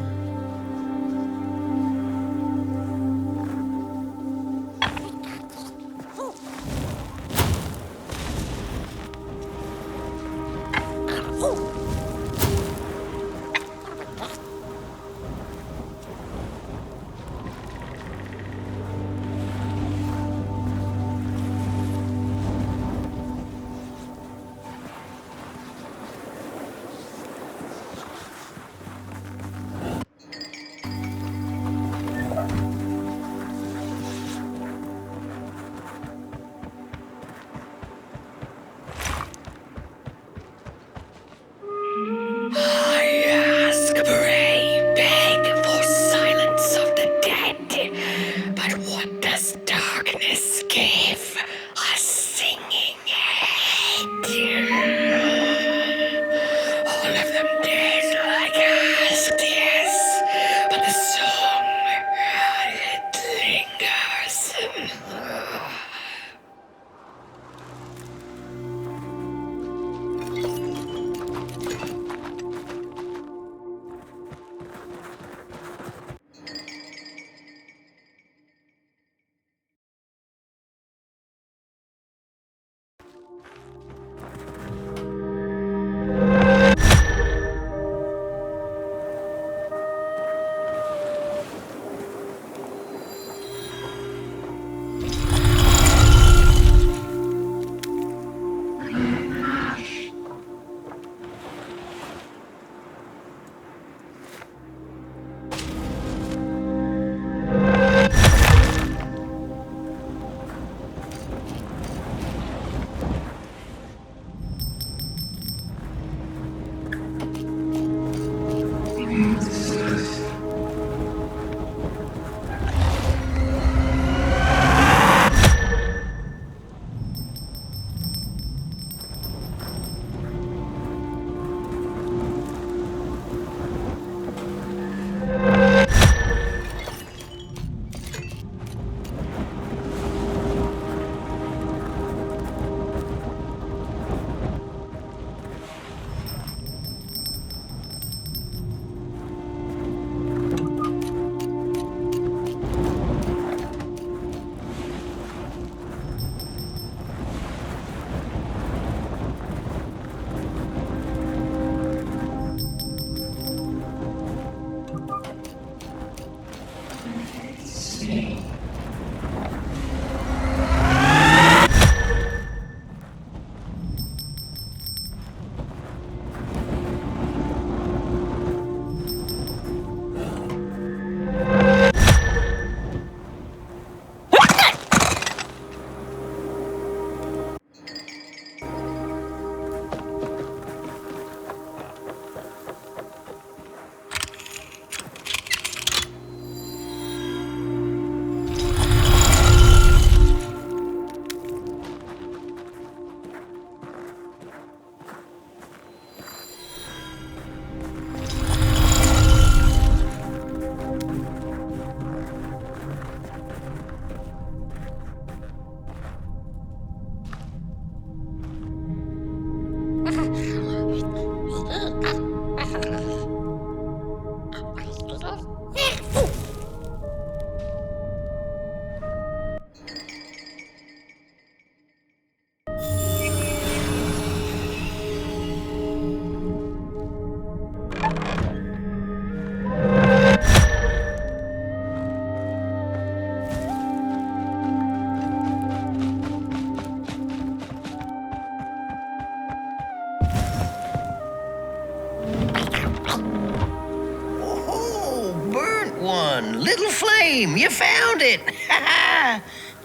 Little flame, you found it!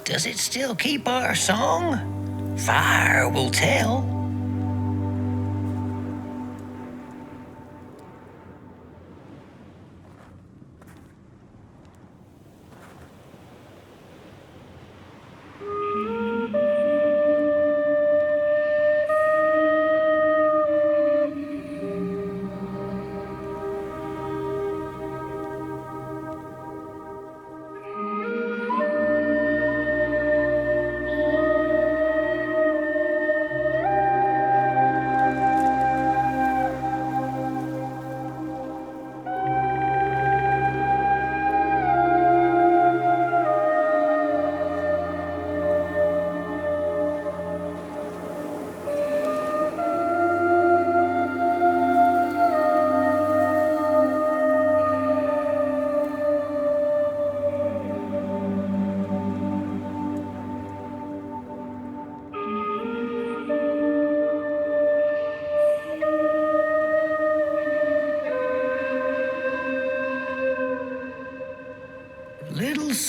Does it still keep our song? Fire will tell.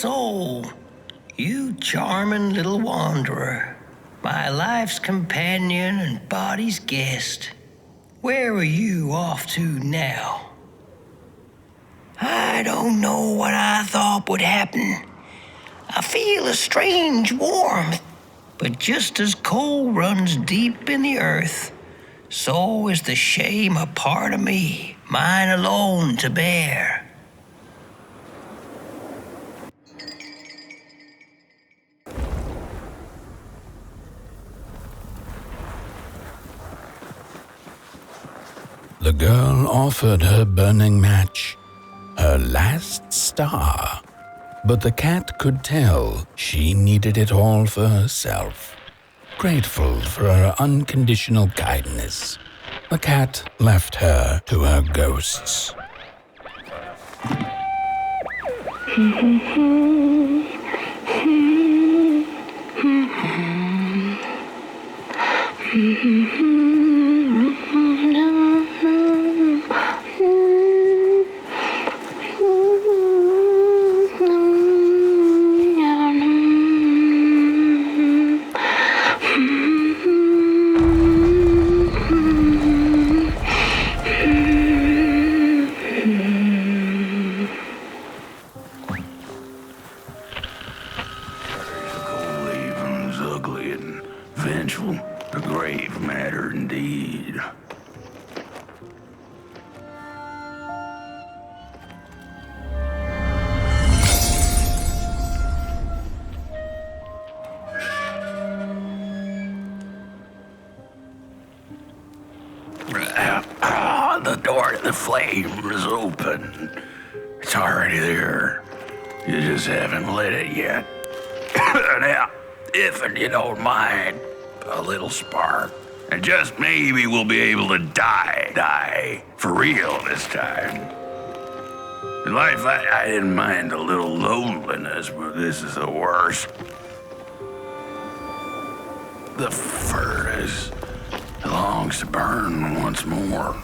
soul. You charming little wanderer. My life's companion and body's guest. Where are you off to now? I don't know what I thought would happen. I feel a strange warmth, but just as coal runs deep in the earth, so is the shame a part of me, mine alone to bear. The girl offered her burning match, her last star, but the cat could tell she needed it all for herself. Grateful for her unconditional kindness, the cat left her to her ghosts. Goalhaven's ugly and vengeful, a grave matter indeed. The door to the flame is open. It's already there. You just haven't lit it yet. Now, if you don't mind, a little spark. And just maybe we'll be able to die for real this time. In life, I didn't mind a little loneliness, but this is the worst. The furnace longs to burn once more.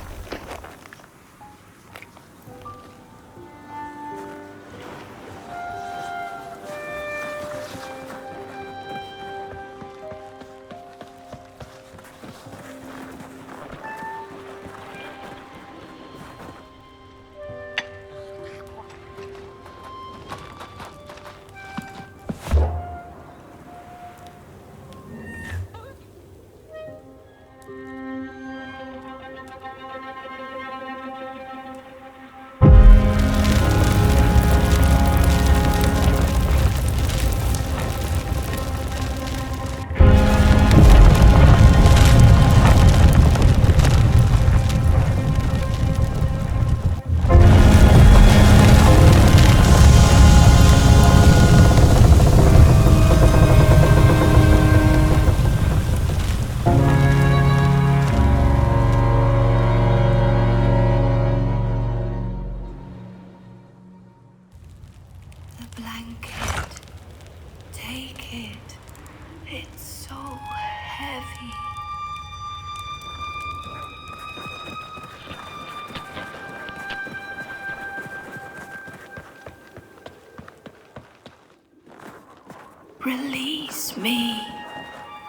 Release me.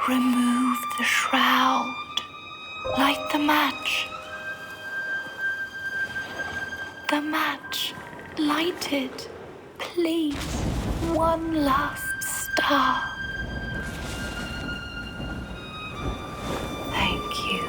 Remove the shroud. Light the match. The match. Light it. Please. One last star. Thank you.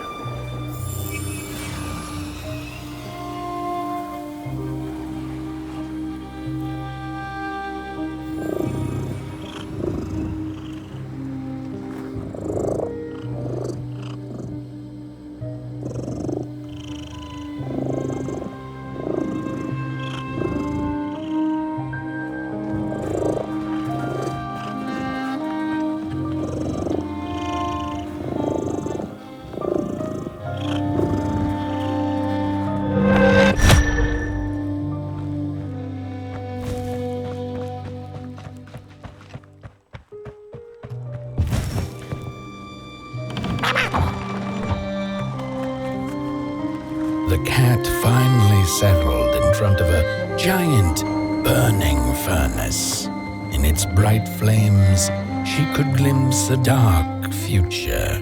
The cat finally settled in front of a giant burning furnace. In its bright flames, she could glimpse a dark future.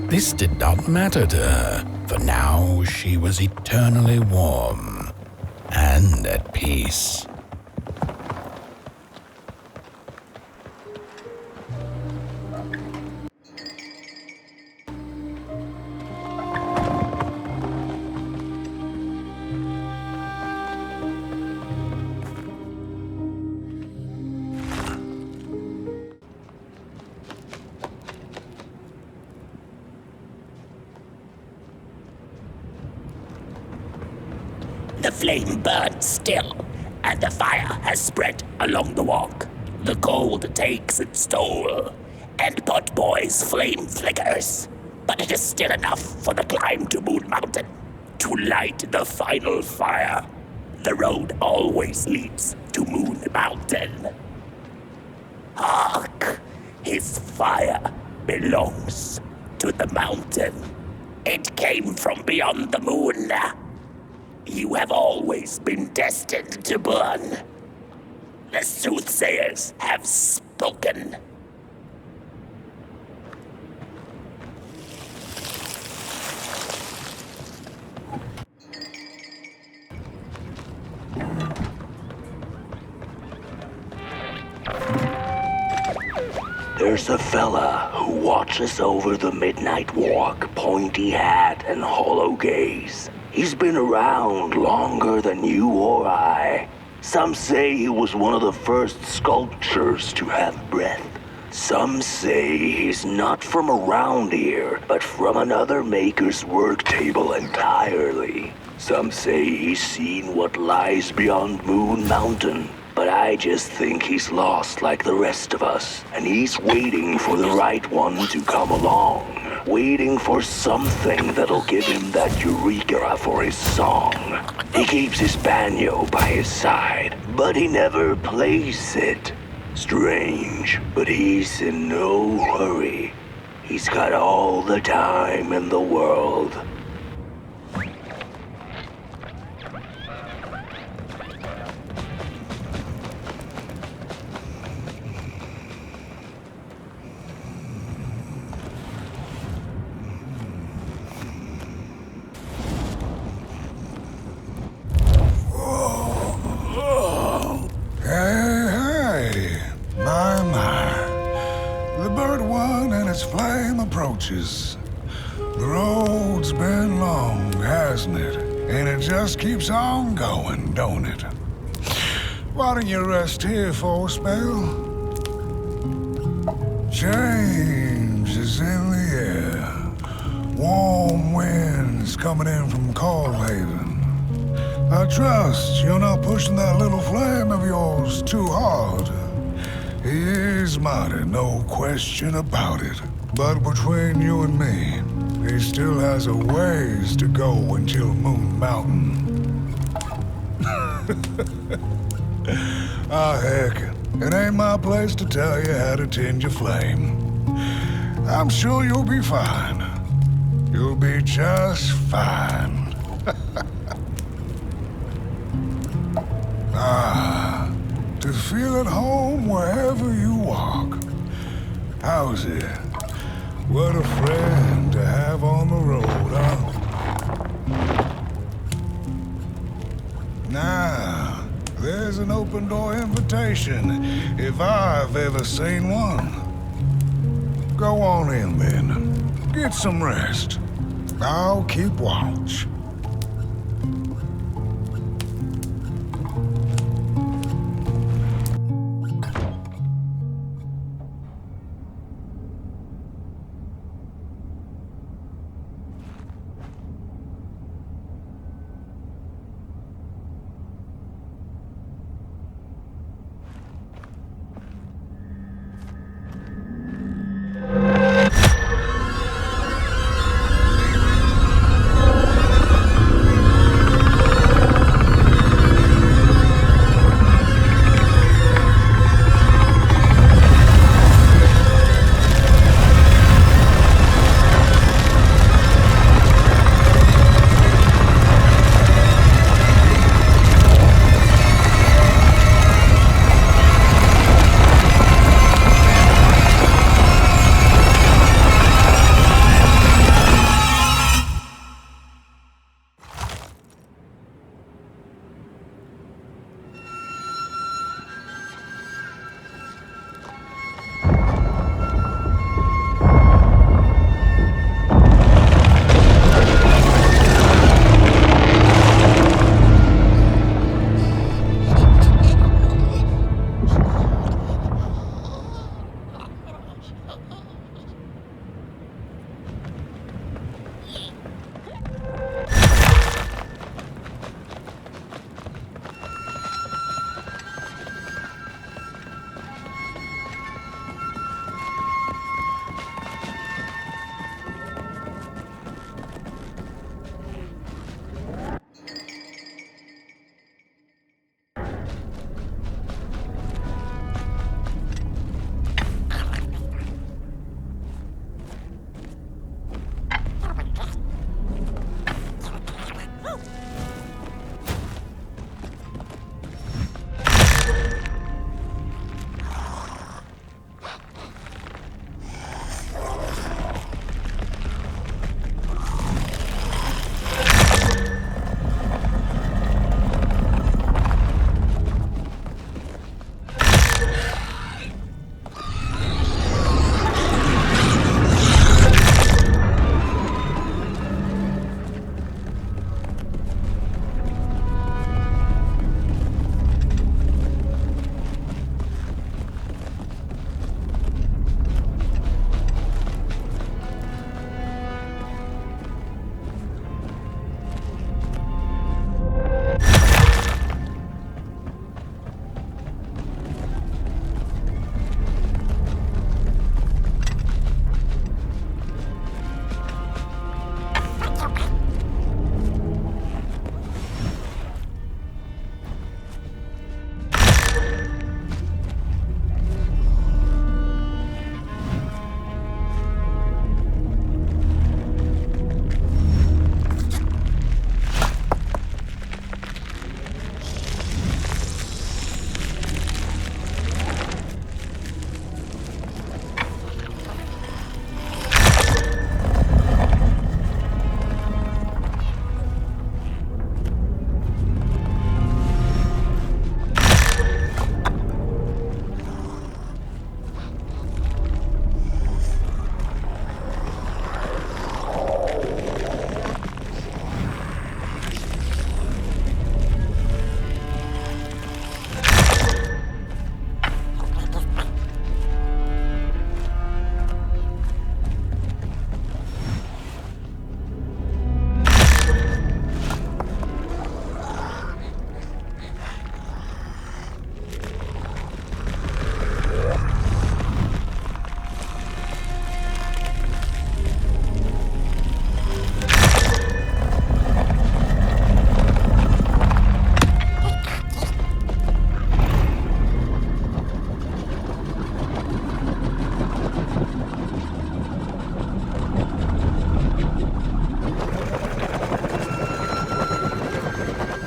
This did not matter to her, for now she was eternally warm and at peace. The flame burns still, and the fire has spread along the walk. The cold takes its toll, and Potboy's flame flickers. But it is still enough for the climb to Moon Mountain, to light the final fire. The road always leads to Moon Mountain. Hark! His fire belongs to the mountain. It came from beyond the moon. You have always been destined to burn. The soothsayers have spoken. There's a fella who watches over the midnight walk, pointy hat and hollow gaze. He's been around longer than you or I. Some say he was one of the first sculptures to have breath. Some say he's not from around here, but from another maker's work table entirely. Some say he's seen what lies beyond Moon Mountain. But I just think he's lost like the rest of us, and he's waiting for the right one to come along. Waiting for something that'll give him that eureka for his song. He keeps his banjo by his side, but he never plays it. Strange, but he's in no hurry. He's got all the time in the world. The road's been long, hasn't it? And it just keeps on going, don't it? Why don't you rest here for a spell? Change is in the air. Warm winds coming in from Goalhaven. I trust you're not pushing that little flame of yours too hard. He is mighty, no question about it. But between you and me, he still has a ways to go until Moon Mountain. Heck, it ain't my place to tell you how to tend your flame. I'm sure you'll be fine. You'll be just fine. To feel at home wherever you walk. How's it? What a friend to have on the road, huh? Now, there's an open door invitation, if I've ever seen one. Go on in, then. Get some rest. I'll keep watch.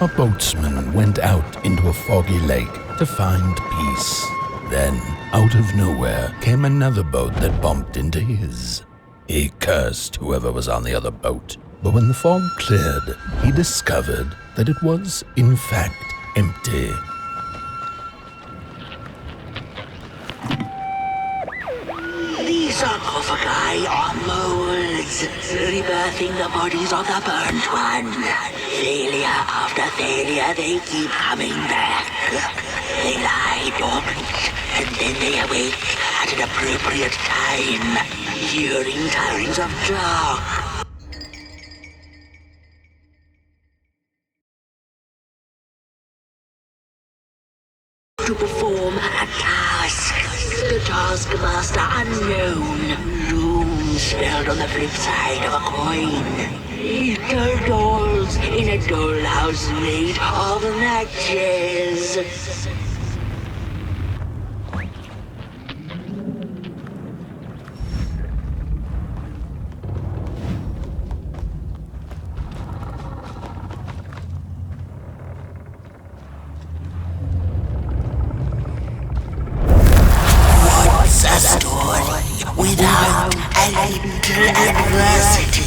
a boatsman went out into a foggy lake to find peace. Then, out of nowhere, came another boat that bumped into his. He cursed whoever was on the other boat, but when the fog cleared, he discovered that it was, in fact, empty. These sarcophagi are molds, rebirthing the bodies of the burnt one. Failure after failure, they keep coming back. They lie dormant, and then they awake at an appropriate time, during times of dark. To perform a task, the taskmaster unknown, doom spelled on the flip side of a coin. Little dolls in a dollhouse made of matches. A story without a little adversity.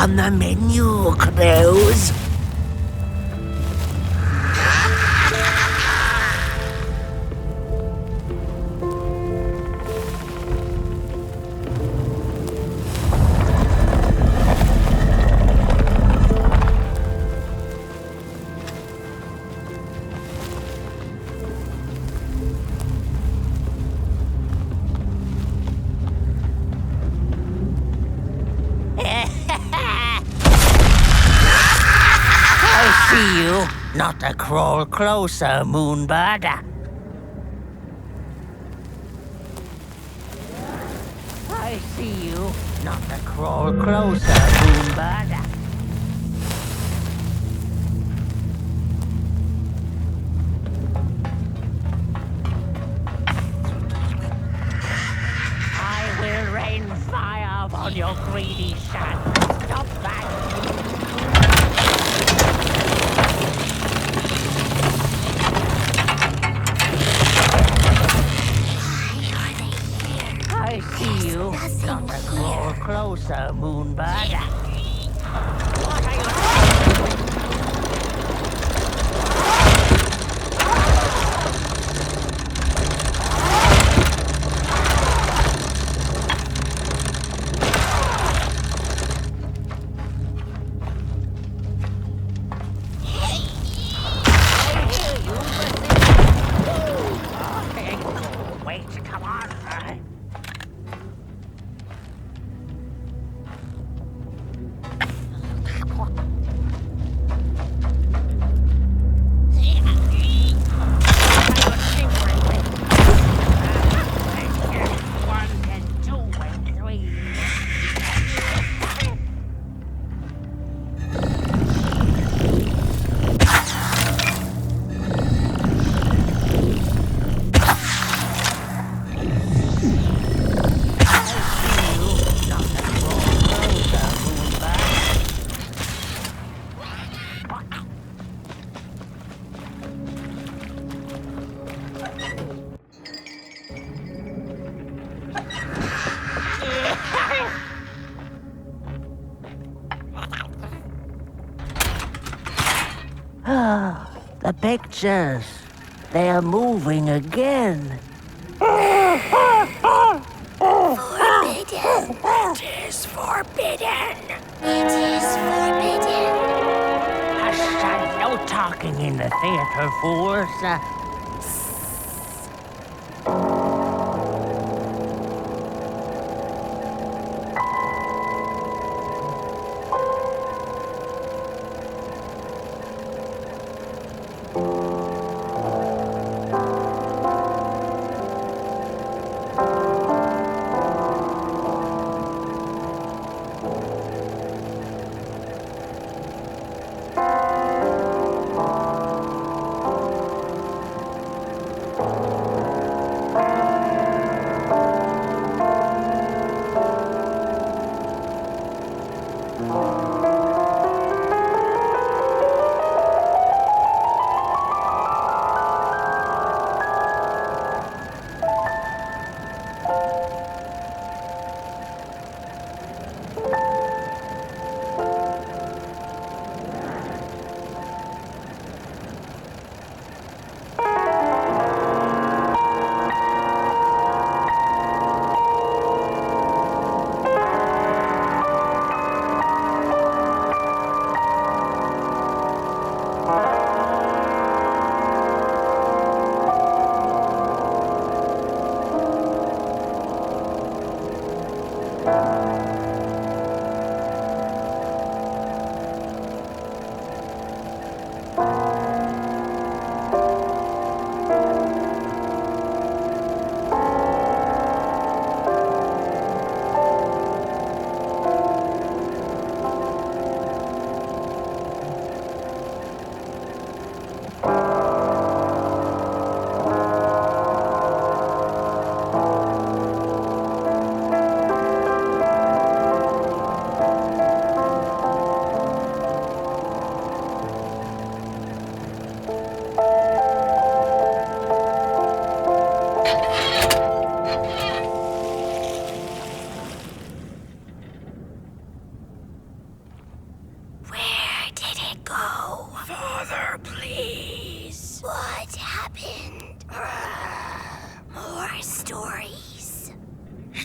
On the menu, Crows. Not to crawl closer, Moonbird. I see you. Not to crawl closer, Moonbird. I will rain fire upon your greedy son. Stop that! I see you. Not to crawl closer, Moonbird. What are you doing? Wait, come on. The pictures. They're moving again. Forbidden. It is forbidden. It is forbidden. Hush, son. No talking in the theater, fools.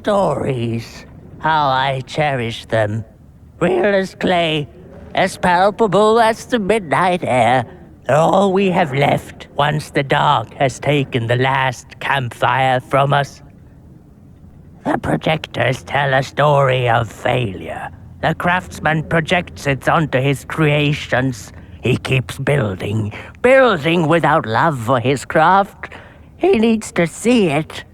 stories. How I cherish them. Real as clay, as palpable as the midnight air. They're all we have left once the dark has taken the last campfire from us. The projectors tell a story of failure. The craftsman projects it onto his creations. He keeps building without love for his craft. He needs to see it.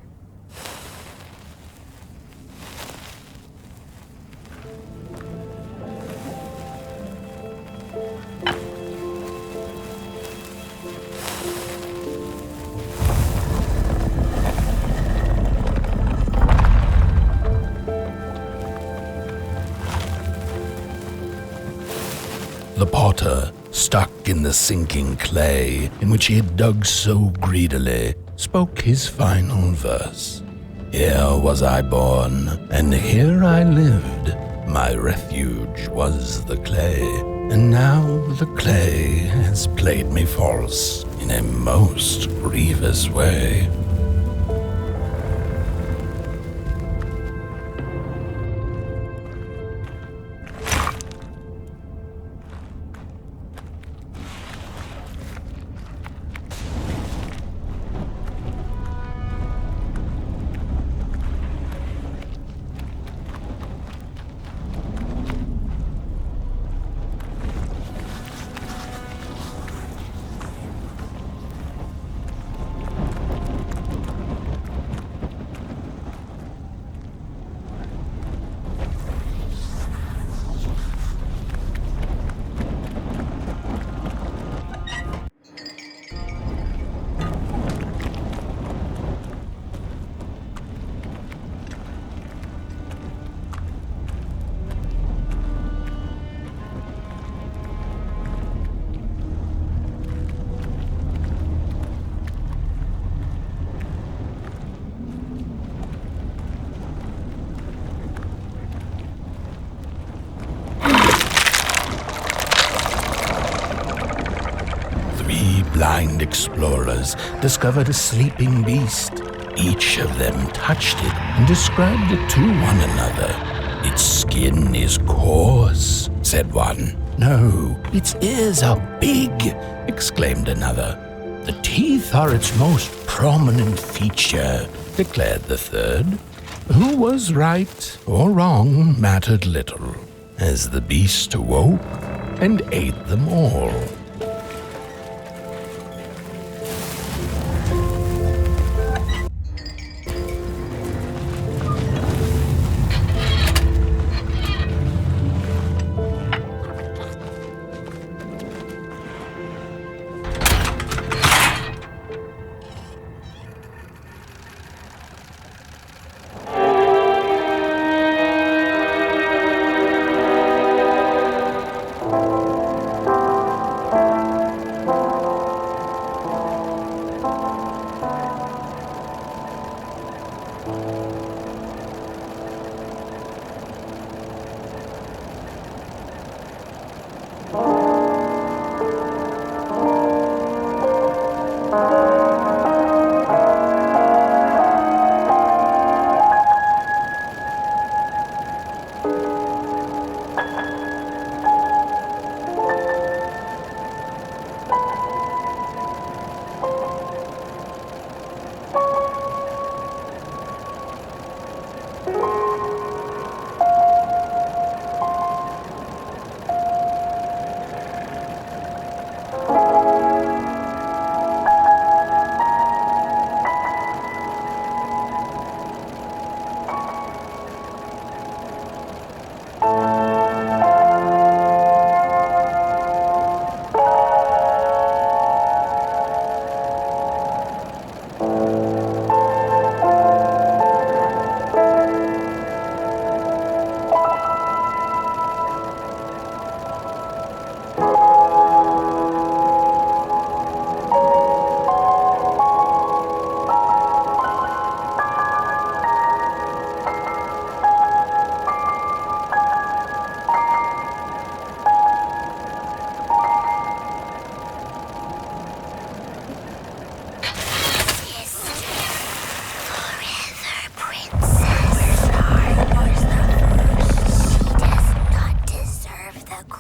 The potter, stuck in the sinking clay in which he had dug so greedily, spoke his final verse. Here was I born, and here I lived. My refuge was the clay, and now the clay has played me false in a most grievous way. Blind explorers discovered a sleeping beast. Each of them touched it and described it to one another. Its skin is coarse, said one. No, its ears are big, exclaimed another. The teeth are its most prominent feature, declared the third. Who was right or wrong mattered little, as the beast awoke and ate them all.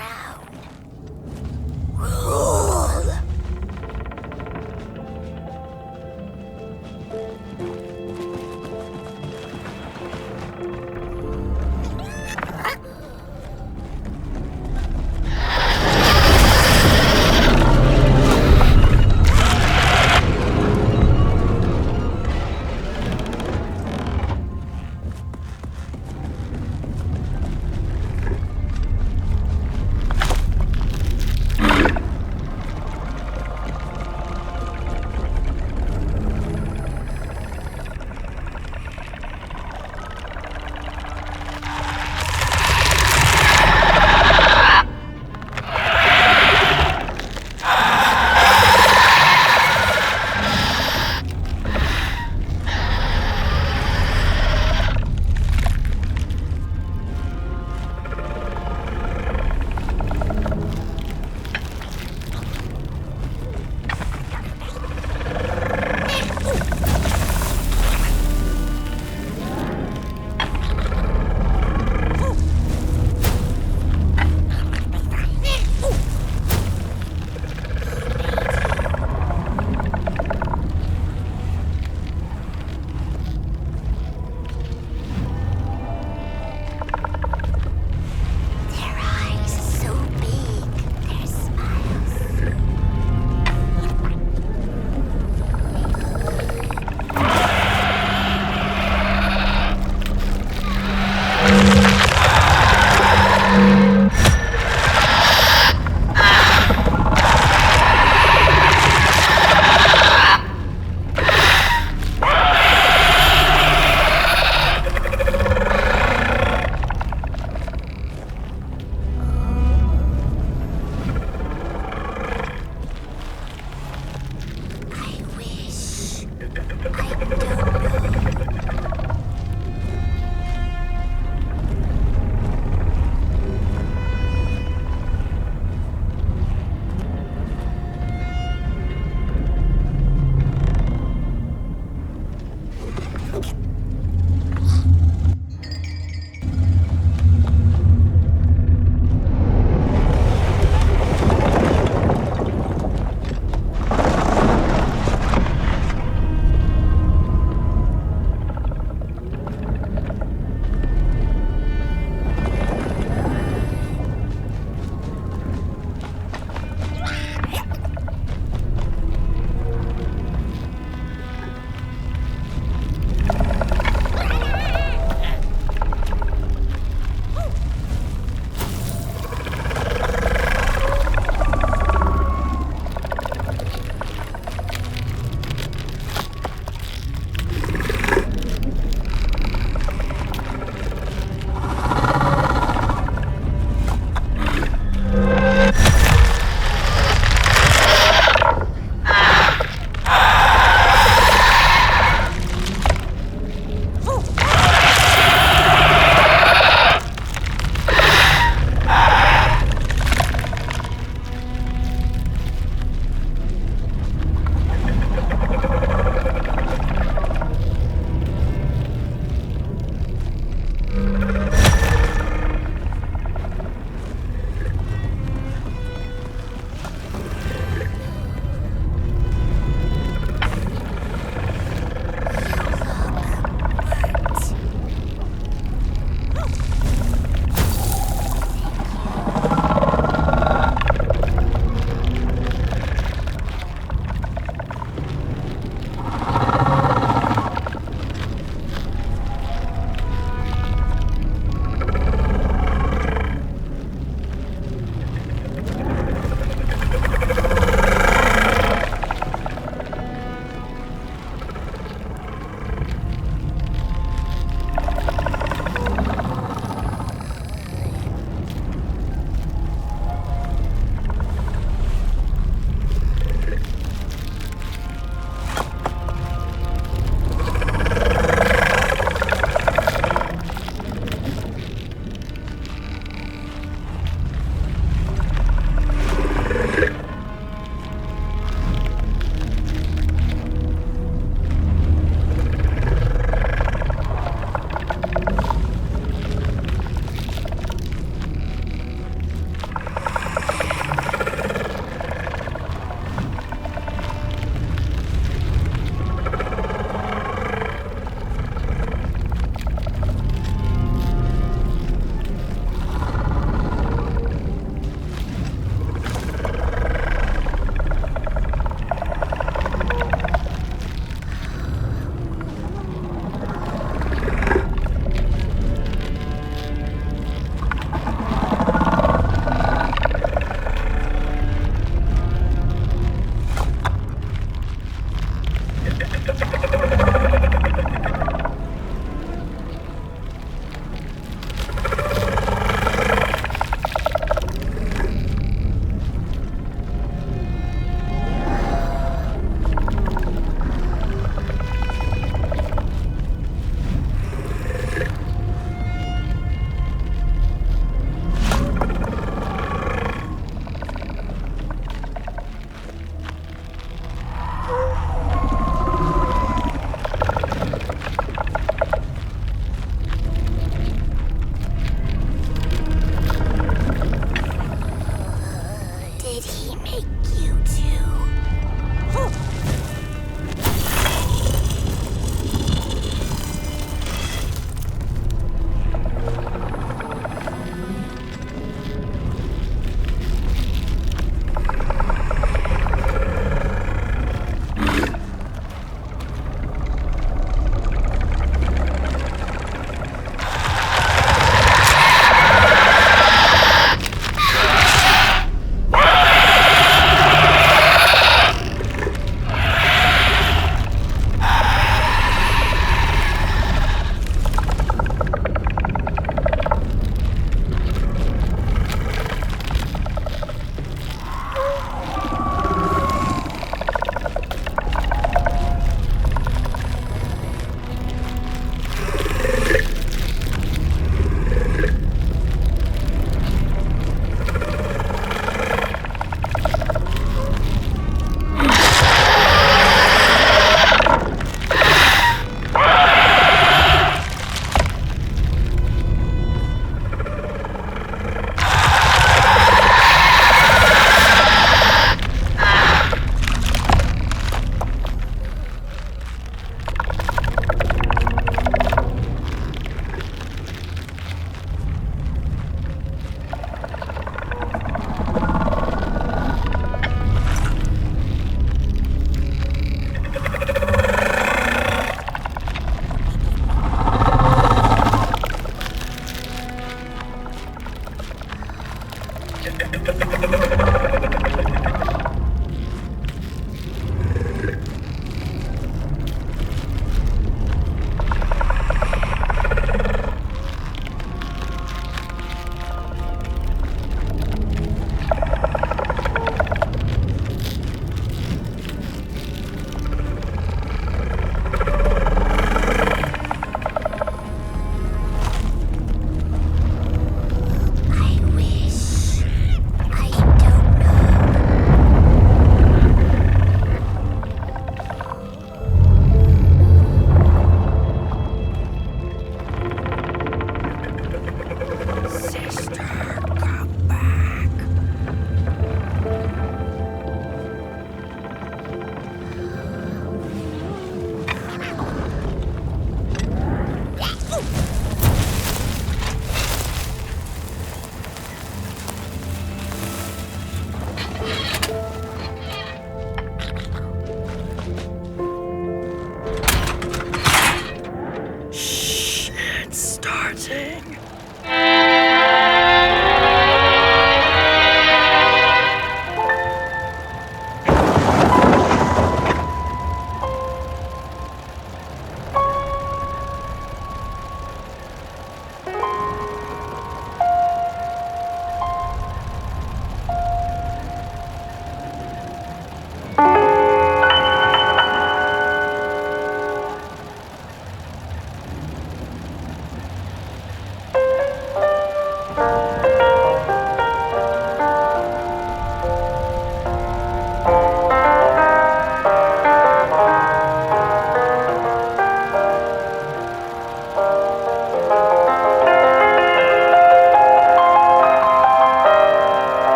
crown. Rule.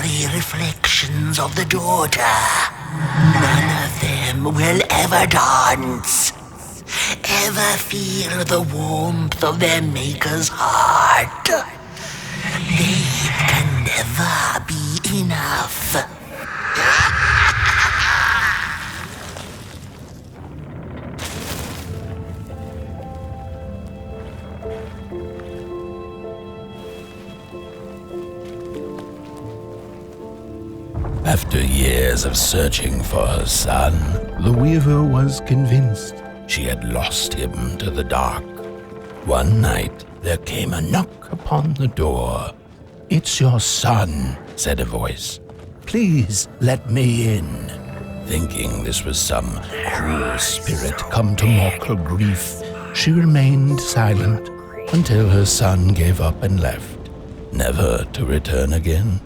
sorry reflections of the daughter. None of them will ever dance, ever feel the warmth of their maker's heart. They can never be enough. After years of searching for her son, the weaver was convinced she had lost him to the dark. One night, there came a knock upon the door. "It's your son," said a voice. "Please let me in." Thinking this was some cruel spirit come to mortal grief, she remained silent until her son gave up and left, never to return again.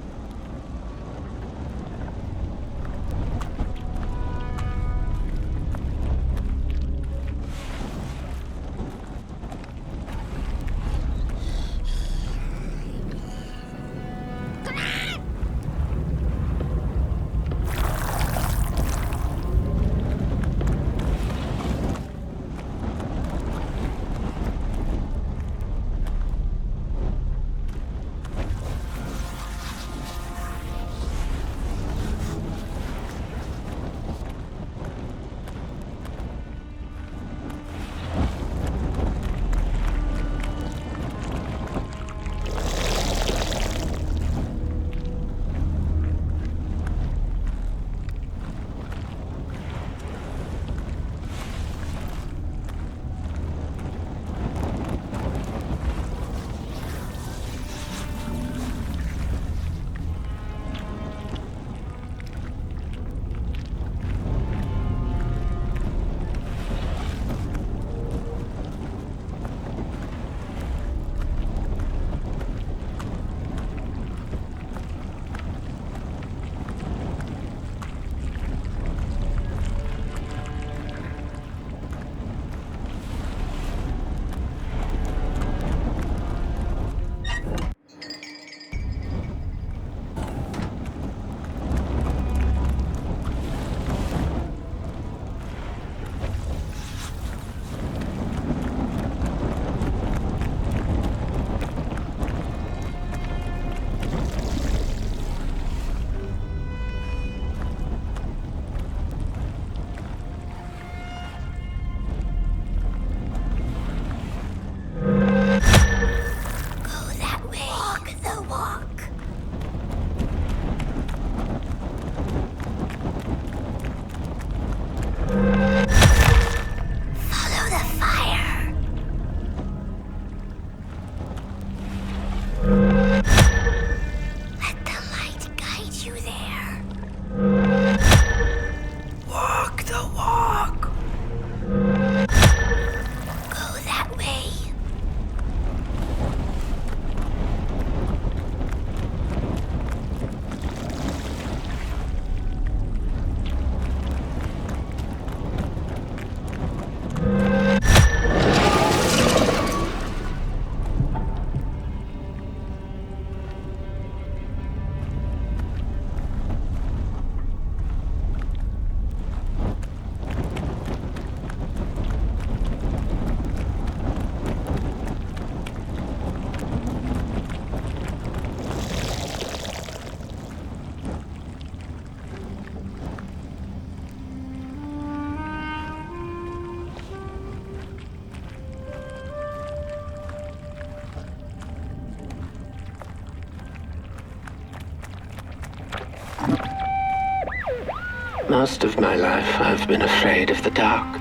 Most of my life, I've been afraid of the dark.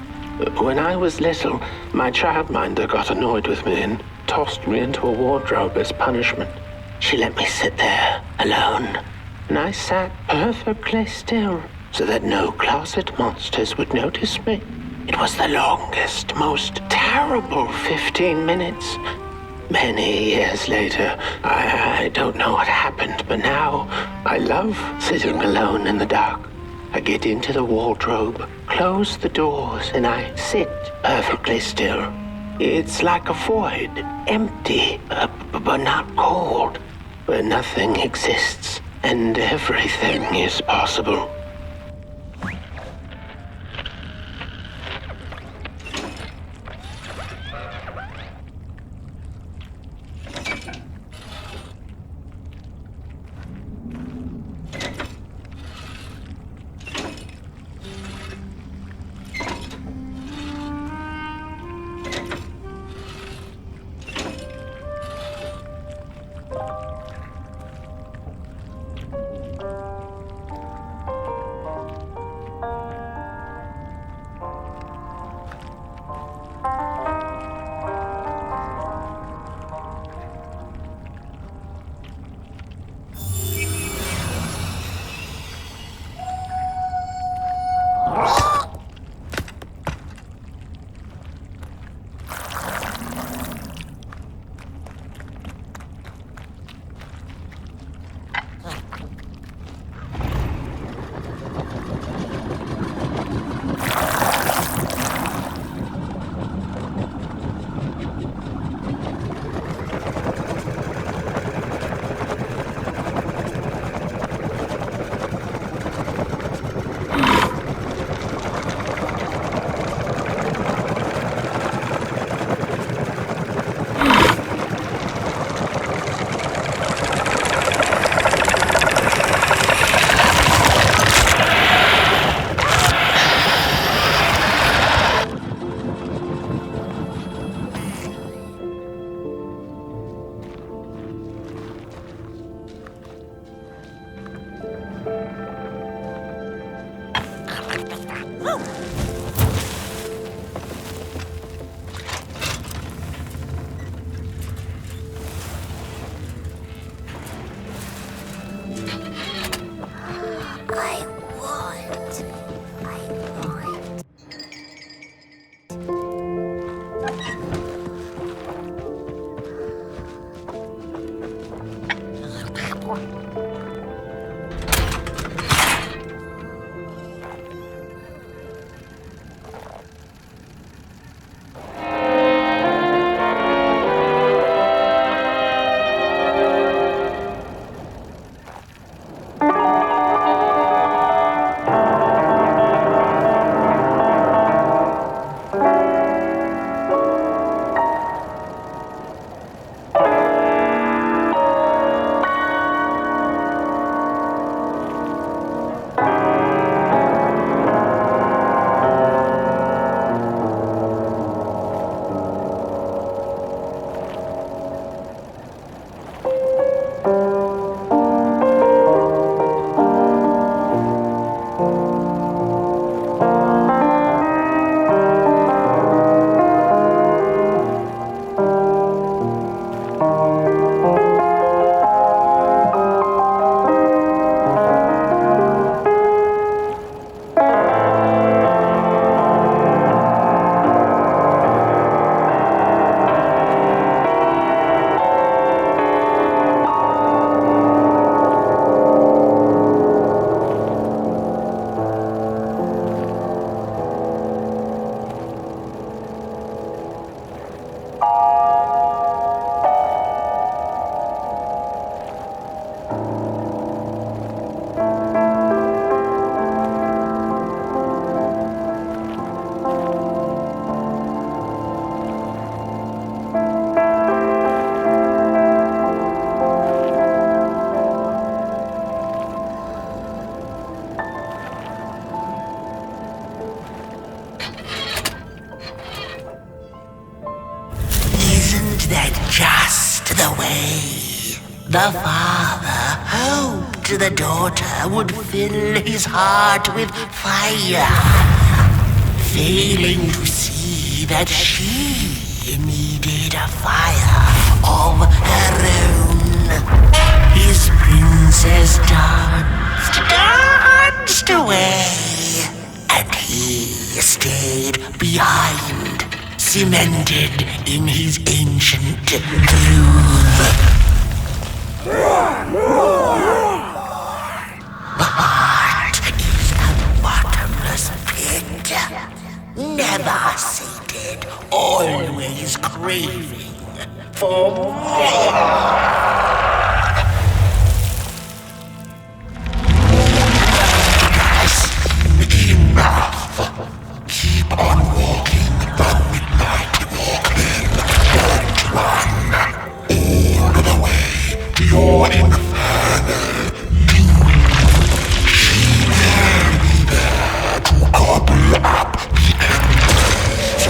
When I was little, my childminder got annoyed with me and tossed me into a wardrobe as punishment. She let me sit there, alone, and I sat perfectly still so that no closet monsters would notice me. It was the longest, most terrible 15 minutes. Many years later, I don't know what happened, but now I love sitting alone in the dark. I get into the wardrobe, close the doors, and I sit perfectly still. It's like a void, empty, but not cold, where nothing exists and everything is possible. Just the way the Father hoped the daughter would fill his heart with fire, failing to see that she needed a fire of her own. His princess danced away, and he stayed behind, cemented in his ancient doom. The heart is a bottomless pit, never sated, always craving for more. Enough. Keep on walking the midnight walking. Don't run all the way to your infernal doom. She will be there to gobble up the embers.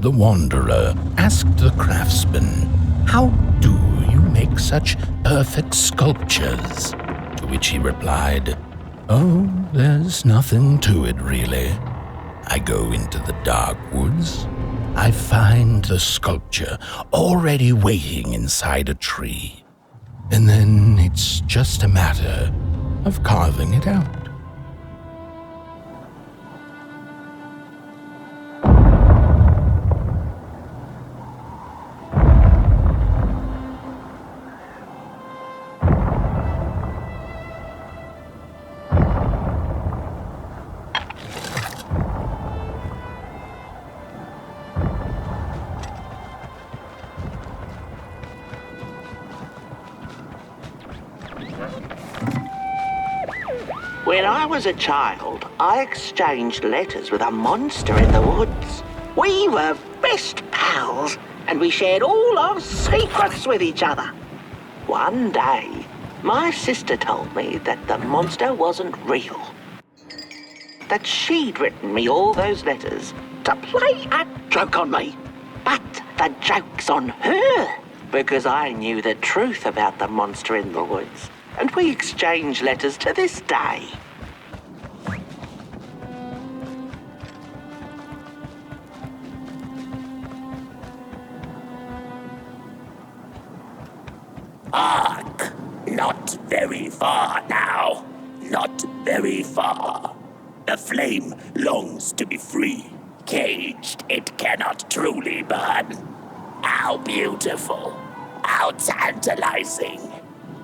The Wanderer asked the Craftsman, "How do you make such perfect sculptures?" To which he replied, Oh, there's nothing to it, really. I go into the dark woods. I find the sculpture already waiting inside a tree. And then it's just a matter of carving it out. When I was a child, I exchanged letters with a monster in the woods. We were best pals, and we shared all our secrets with each other. One day, my sister told me that the monster wasn't real. That she'd written me all those letters to play a joke on me. But the joke's on her, because I knew the truth about the monster in the woods. And we exchange letters to this day. Ark! Not very far now. Not very far. The flame longs to be free. Caged, it cannot truly burn. How beautiful. How tantalizing.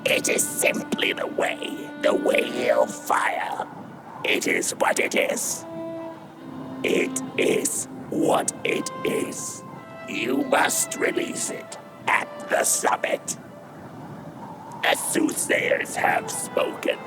It is simply the way of fire. It is what it is. It is what it is. You must release it at the summit. The soothsayers have spoken.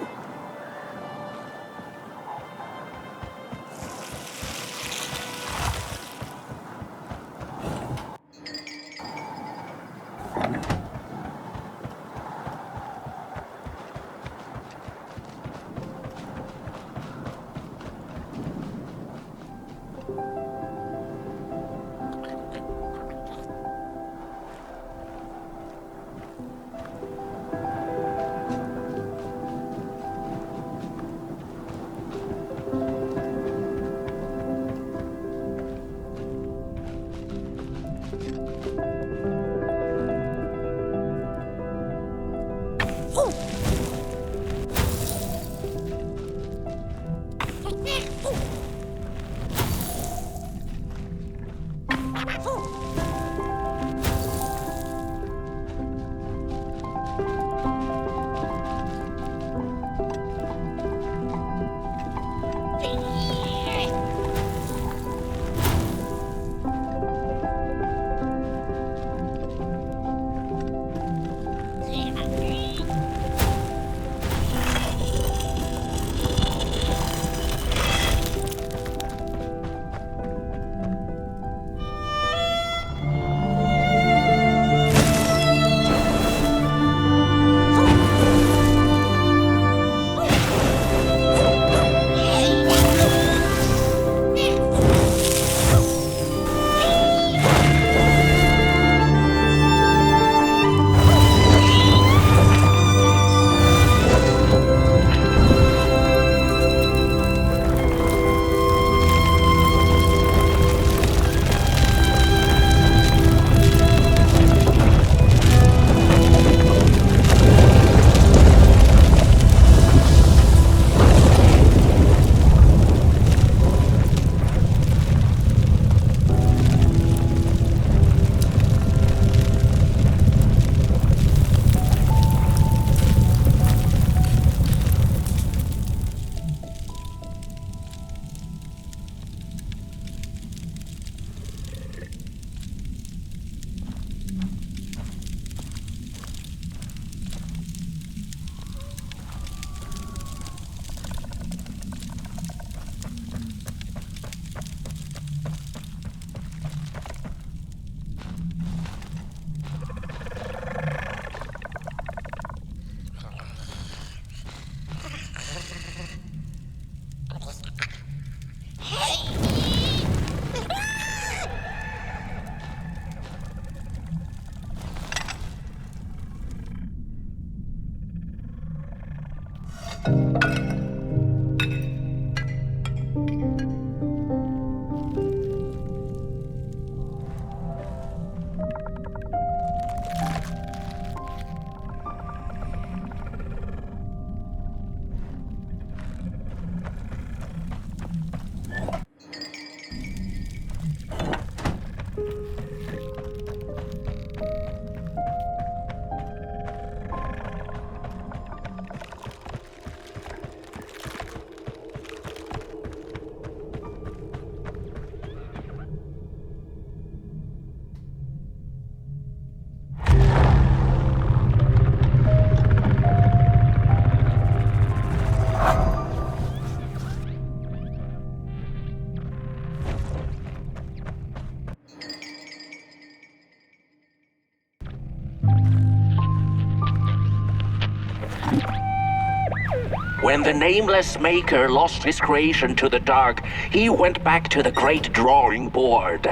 When the nameless maker lost his creation to the dark, he went back to the great drawing board.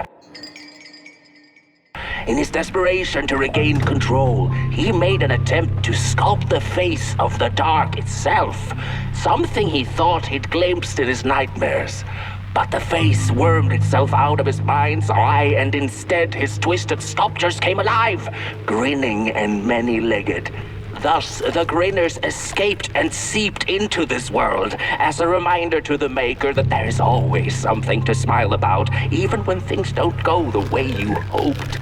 In his desperation to regain control, he made an attempt to sculpt the face of the dark itself, something he thought he'd glimpsed in his nightmares. But the face wormed itself out of his mind's eye, and instead his twisted sculptures came alive, grinning and many-legged. Thus, the grinners escaped and seeped into this world as a reminder to the maker that there is always something to smile about, even when things don't go the way you hoped.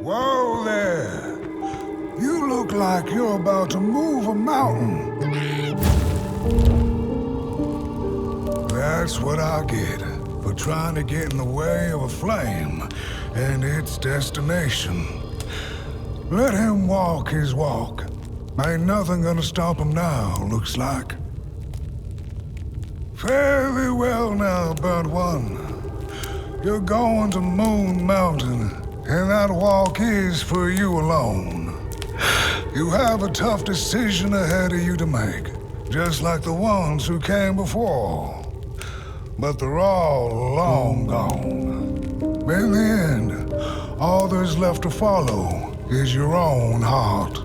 Whoa there! You look like you're about to move a mountain. That's what I get for trying to get in the way of a flame and its destination. Let him walk his walk. Ain't nothing gonna stop him now, looks like. Fairly well now, Burnt One. You're going to Moon Mountain, and that walk is for you alone. You have a tough decision ahead of you to make, just like the ones who came before. But they're all long gone. In the end, all there's left to follow is your own heart.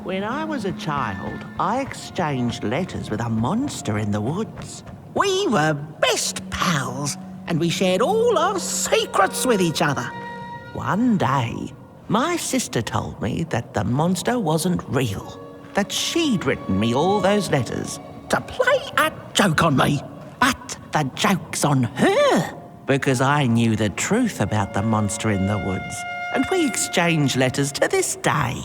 When I was a child, I exchanged letters with a monster in the woods. We were best pals, and we shared all our secrets with each other. One day, my sister told me that the monster wasn't real, that she'd written me all those letters to play a joke on me. But the joke's on her, because I knew the truth about the monster in the woods, and we exchange letters to this day.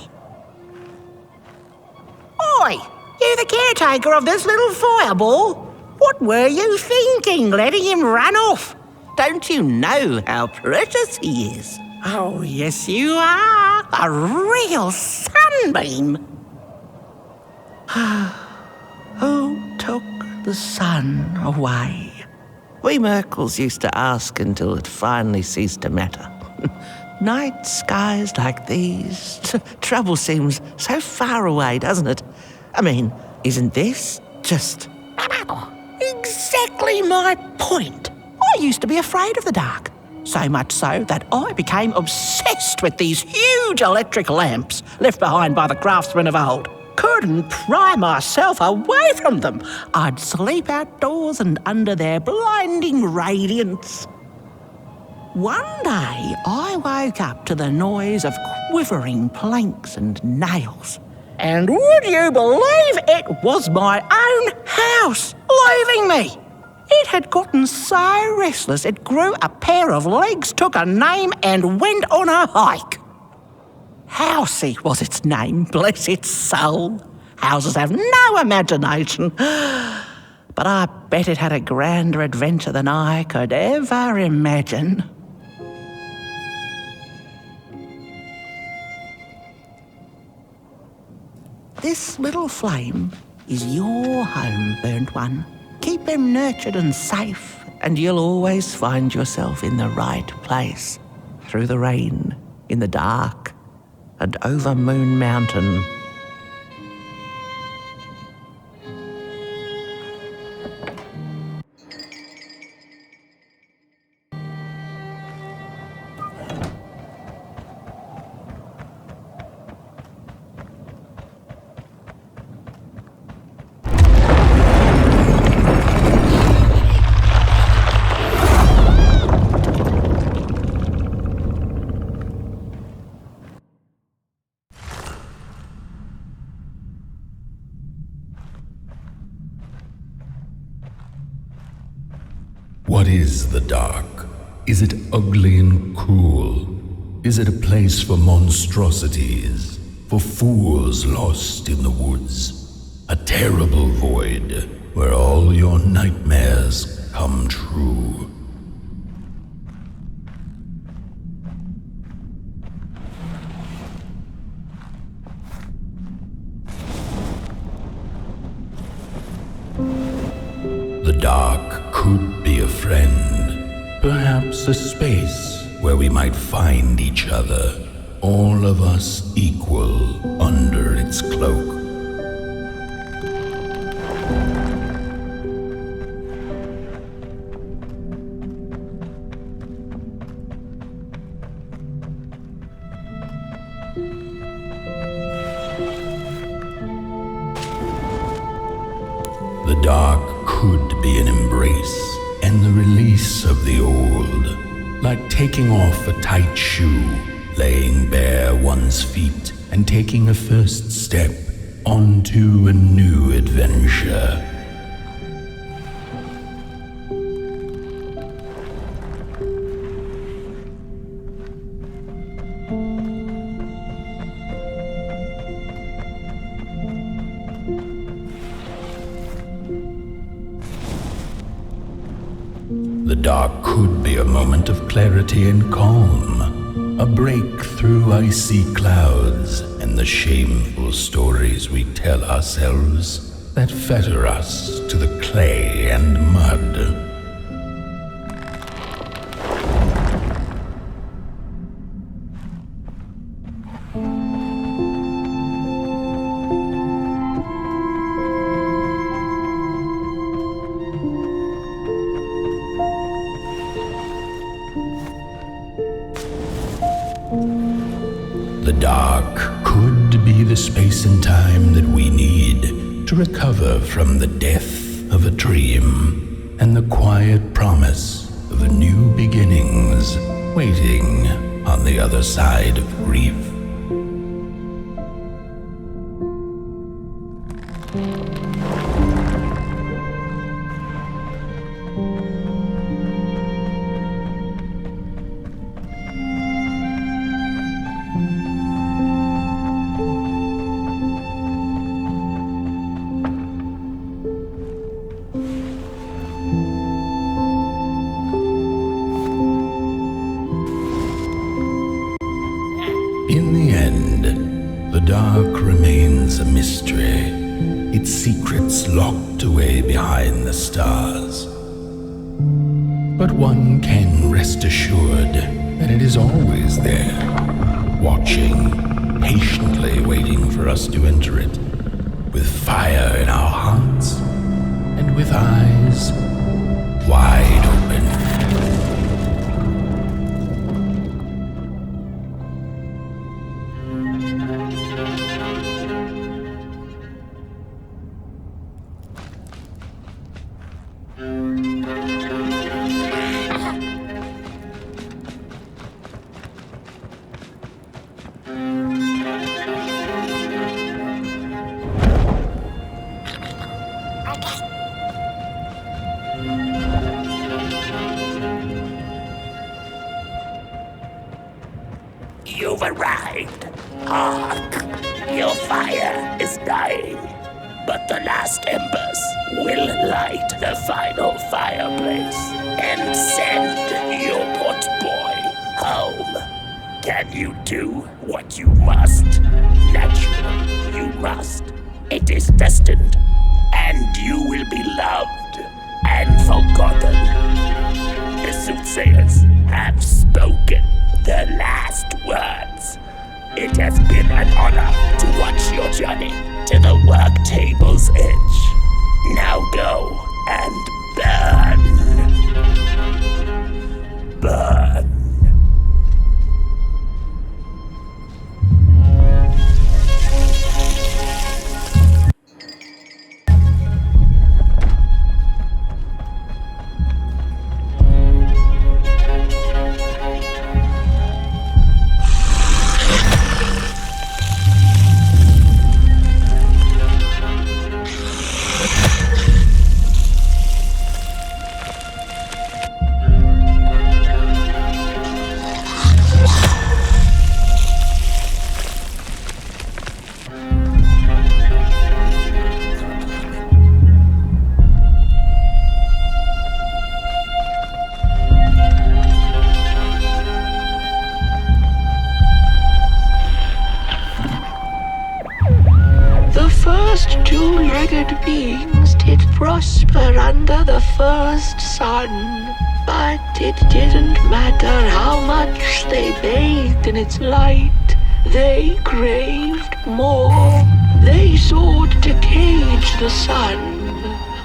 Oi, you the caretaker of this little fireball? What were you thinking, letting him run off? Don't you know how precious he is? Oh, yes you are, a real sunbeam. Who took the sun away? We Merkles used to ask until it finally ceased to matter. Night skies like these, trouble seems so far away, doesn't it? I mean, isn't this just exactly my point? I used to be afraid of the dark, so much so that I became obsessed with these huge electric lamps left behind by the craftsmen of old. Couldn't pry myself away from them. I'd sleep outdoors and under their blinding radiance. One day, I woke up to the noise of quivering planks and nails. And would you believe it was my own house leaving me? It had gotten so restless it grew a pair of legs, took a name, and went on a hike. Housey was its name, bless its soul. Houses have no imagination. But I bet it had a grander adventure than I could ever imagine. This little flame is your home, burnt one. Keep him nurtured and safe, and you'll always find yourself in the right place. Through the rain, in the dark, and over Moon Mountain. What is the dark? Is it ugly and cruel? Is it a place for monstrosities, for fools lost in the woods? A terrible void where all your nightmares come true. The dark could be a friend, perhaps a space where we might find each other, all of us equal under its cloak. The dark could be an embrace and the release of the old, like taking off a tight shoe, laying bare one's feet, and taking a first step onto a new adventure. The dark could be a moment of clarity and calm, a break through icy clouds and the shameful stories we tell ourselves that fetter us to the clay and mud. The dark could be the space and time that we need to recover from the death of a dream and the quiet promise of a new waiting on the other side of grief. In the end, the dark remains a mystery, its secrets locked away behind the stars. But one can rest assured that it is always there, watching, patiently waiting for us to enter it, with fire in our hearts and with eyes wide open. You've arrived. Hark! Your fire is dying, but the last embers will light the final fireplace and send your Potboy home. Can you do what you must? Naturally, you must. It is destined, and you will be loved and forgotten. The soothsayers have spoken the last words. It has been an honor to watch your journey to the work table's edge. Now go and burn. Burn. Two-legged beings did prosper under the first sun, but it didn't matter how much they bathed in its light. They craved more. They sought to cage the sun,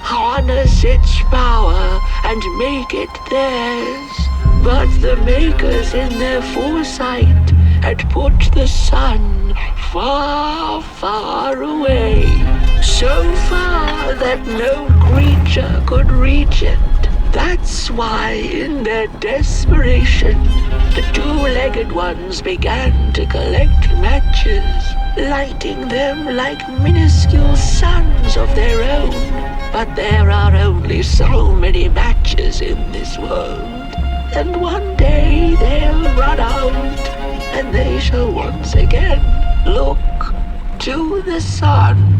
harness its power, and make it theirs. But the makers in their foresight had put the sun far, far away, so far that no creature could reach it. That's why, in their desperation, the two-legged ones began to collect matches, lighting them like minuscule suns of their own. But there are only so many matches in this world, and one day they'll run out, and they shall once again look to the sun.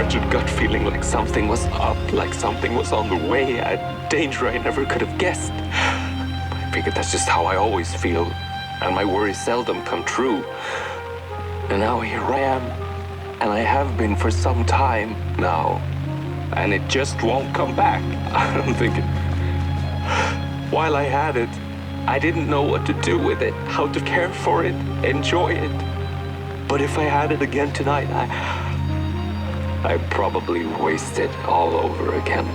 wretched gut feeling like something was up, like something was on the way, a danger I never could have guessed. I figured that's just how I always feel, and my worries seldom come true. And now here I am, and I have been for some time now, and it just won't come back. I'm thinking, while I had it, I didn't know what to do with it, how to care for it, enjoy it. But if I had it again tonight, I'd probably waste it all over again.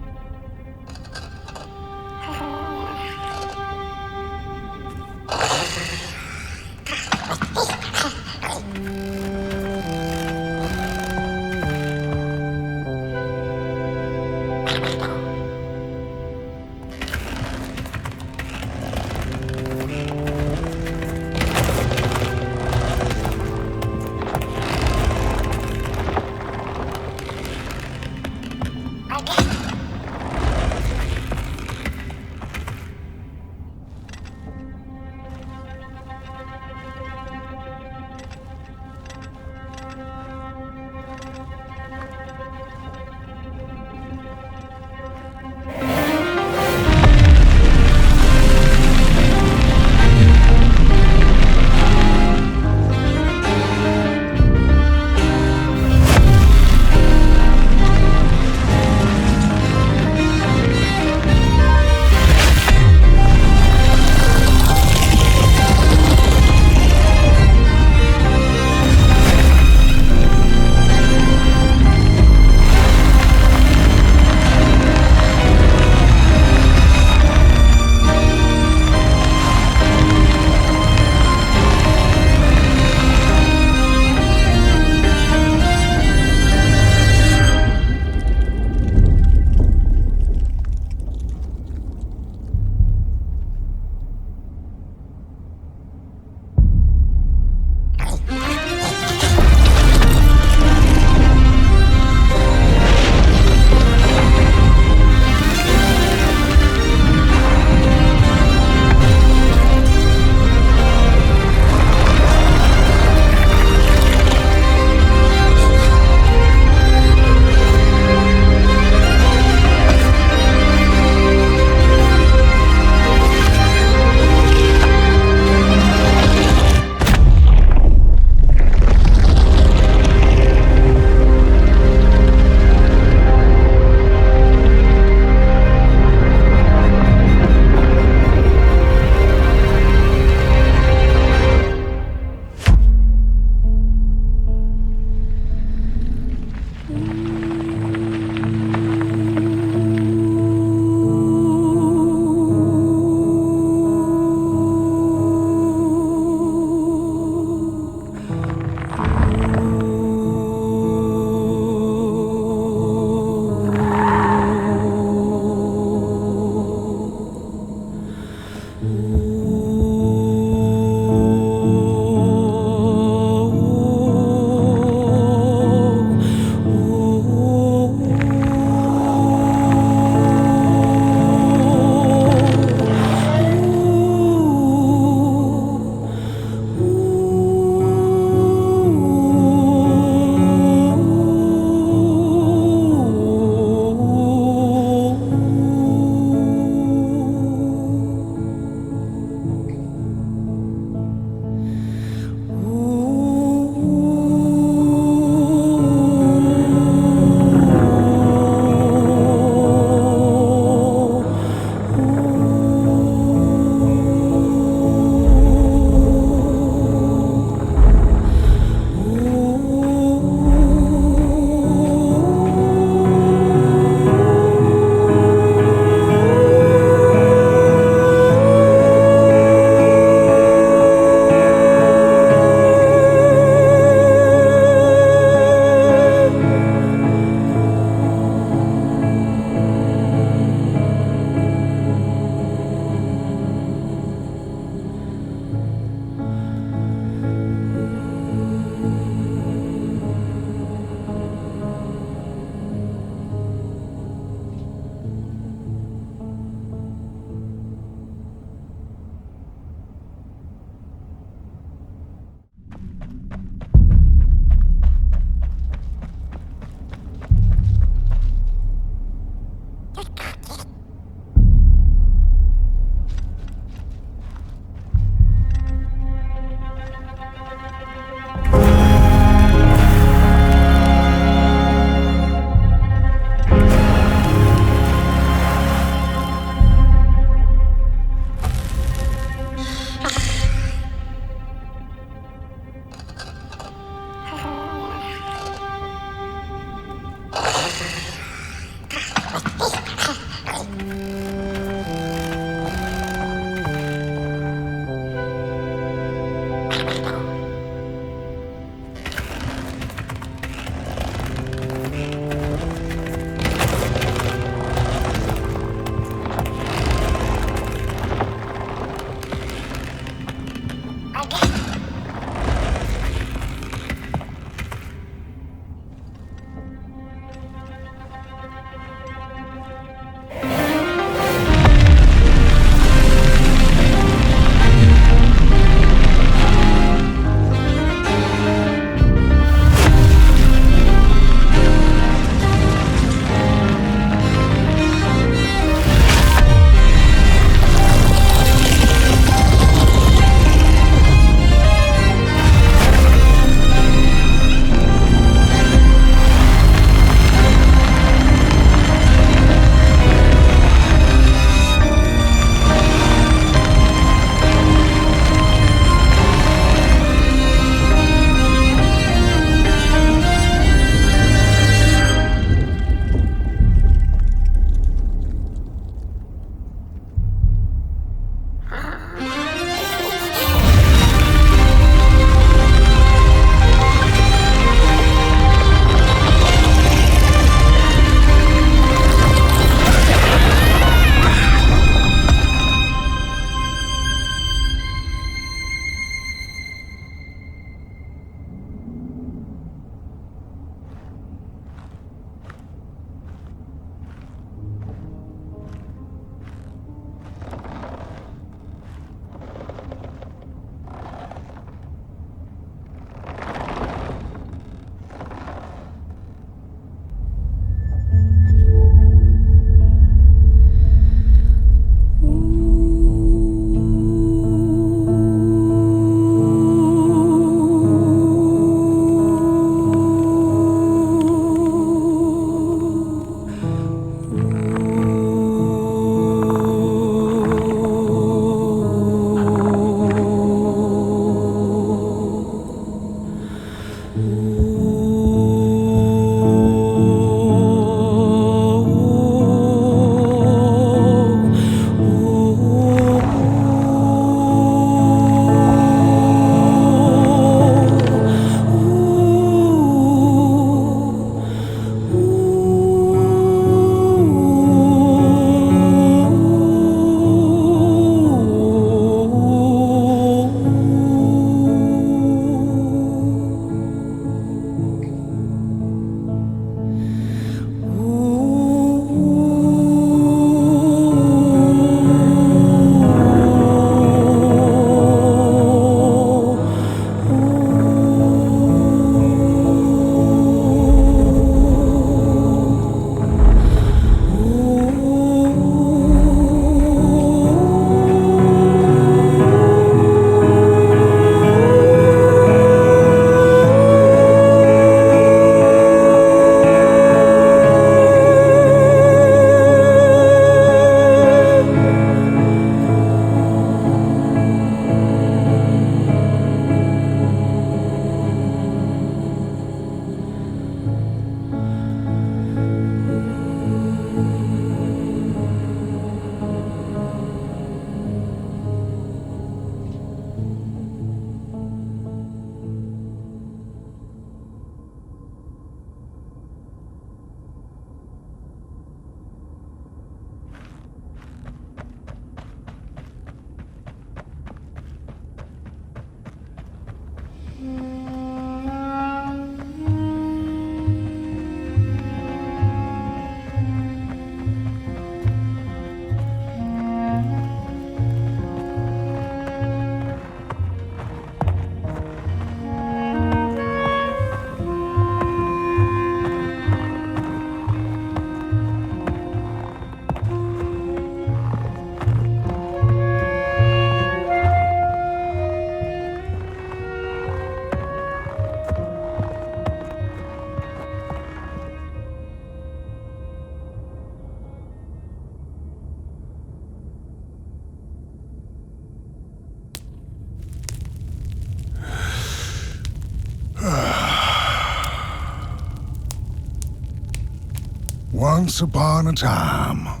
Once upon a time,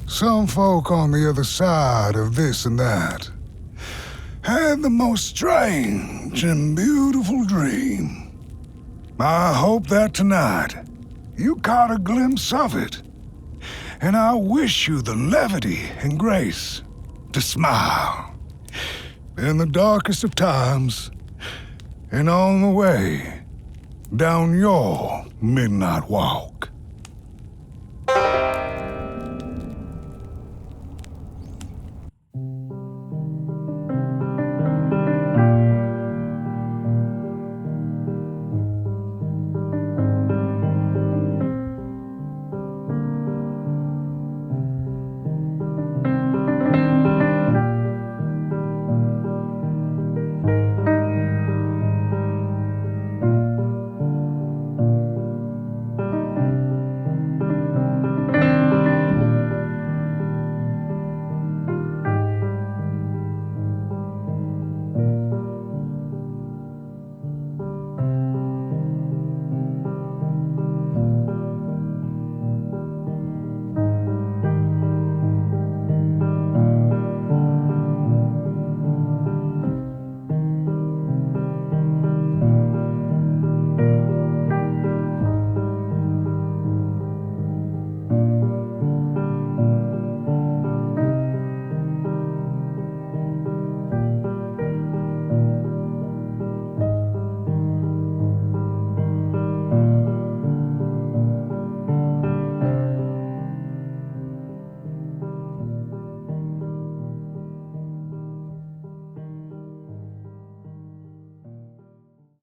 some folk on the other side of this and that had the most strange and beautiful dream. I hope that tonight you caught a glimpse of it, and I wish you the levity and grace to smile in the darkest of times and on the way down your midnight walk.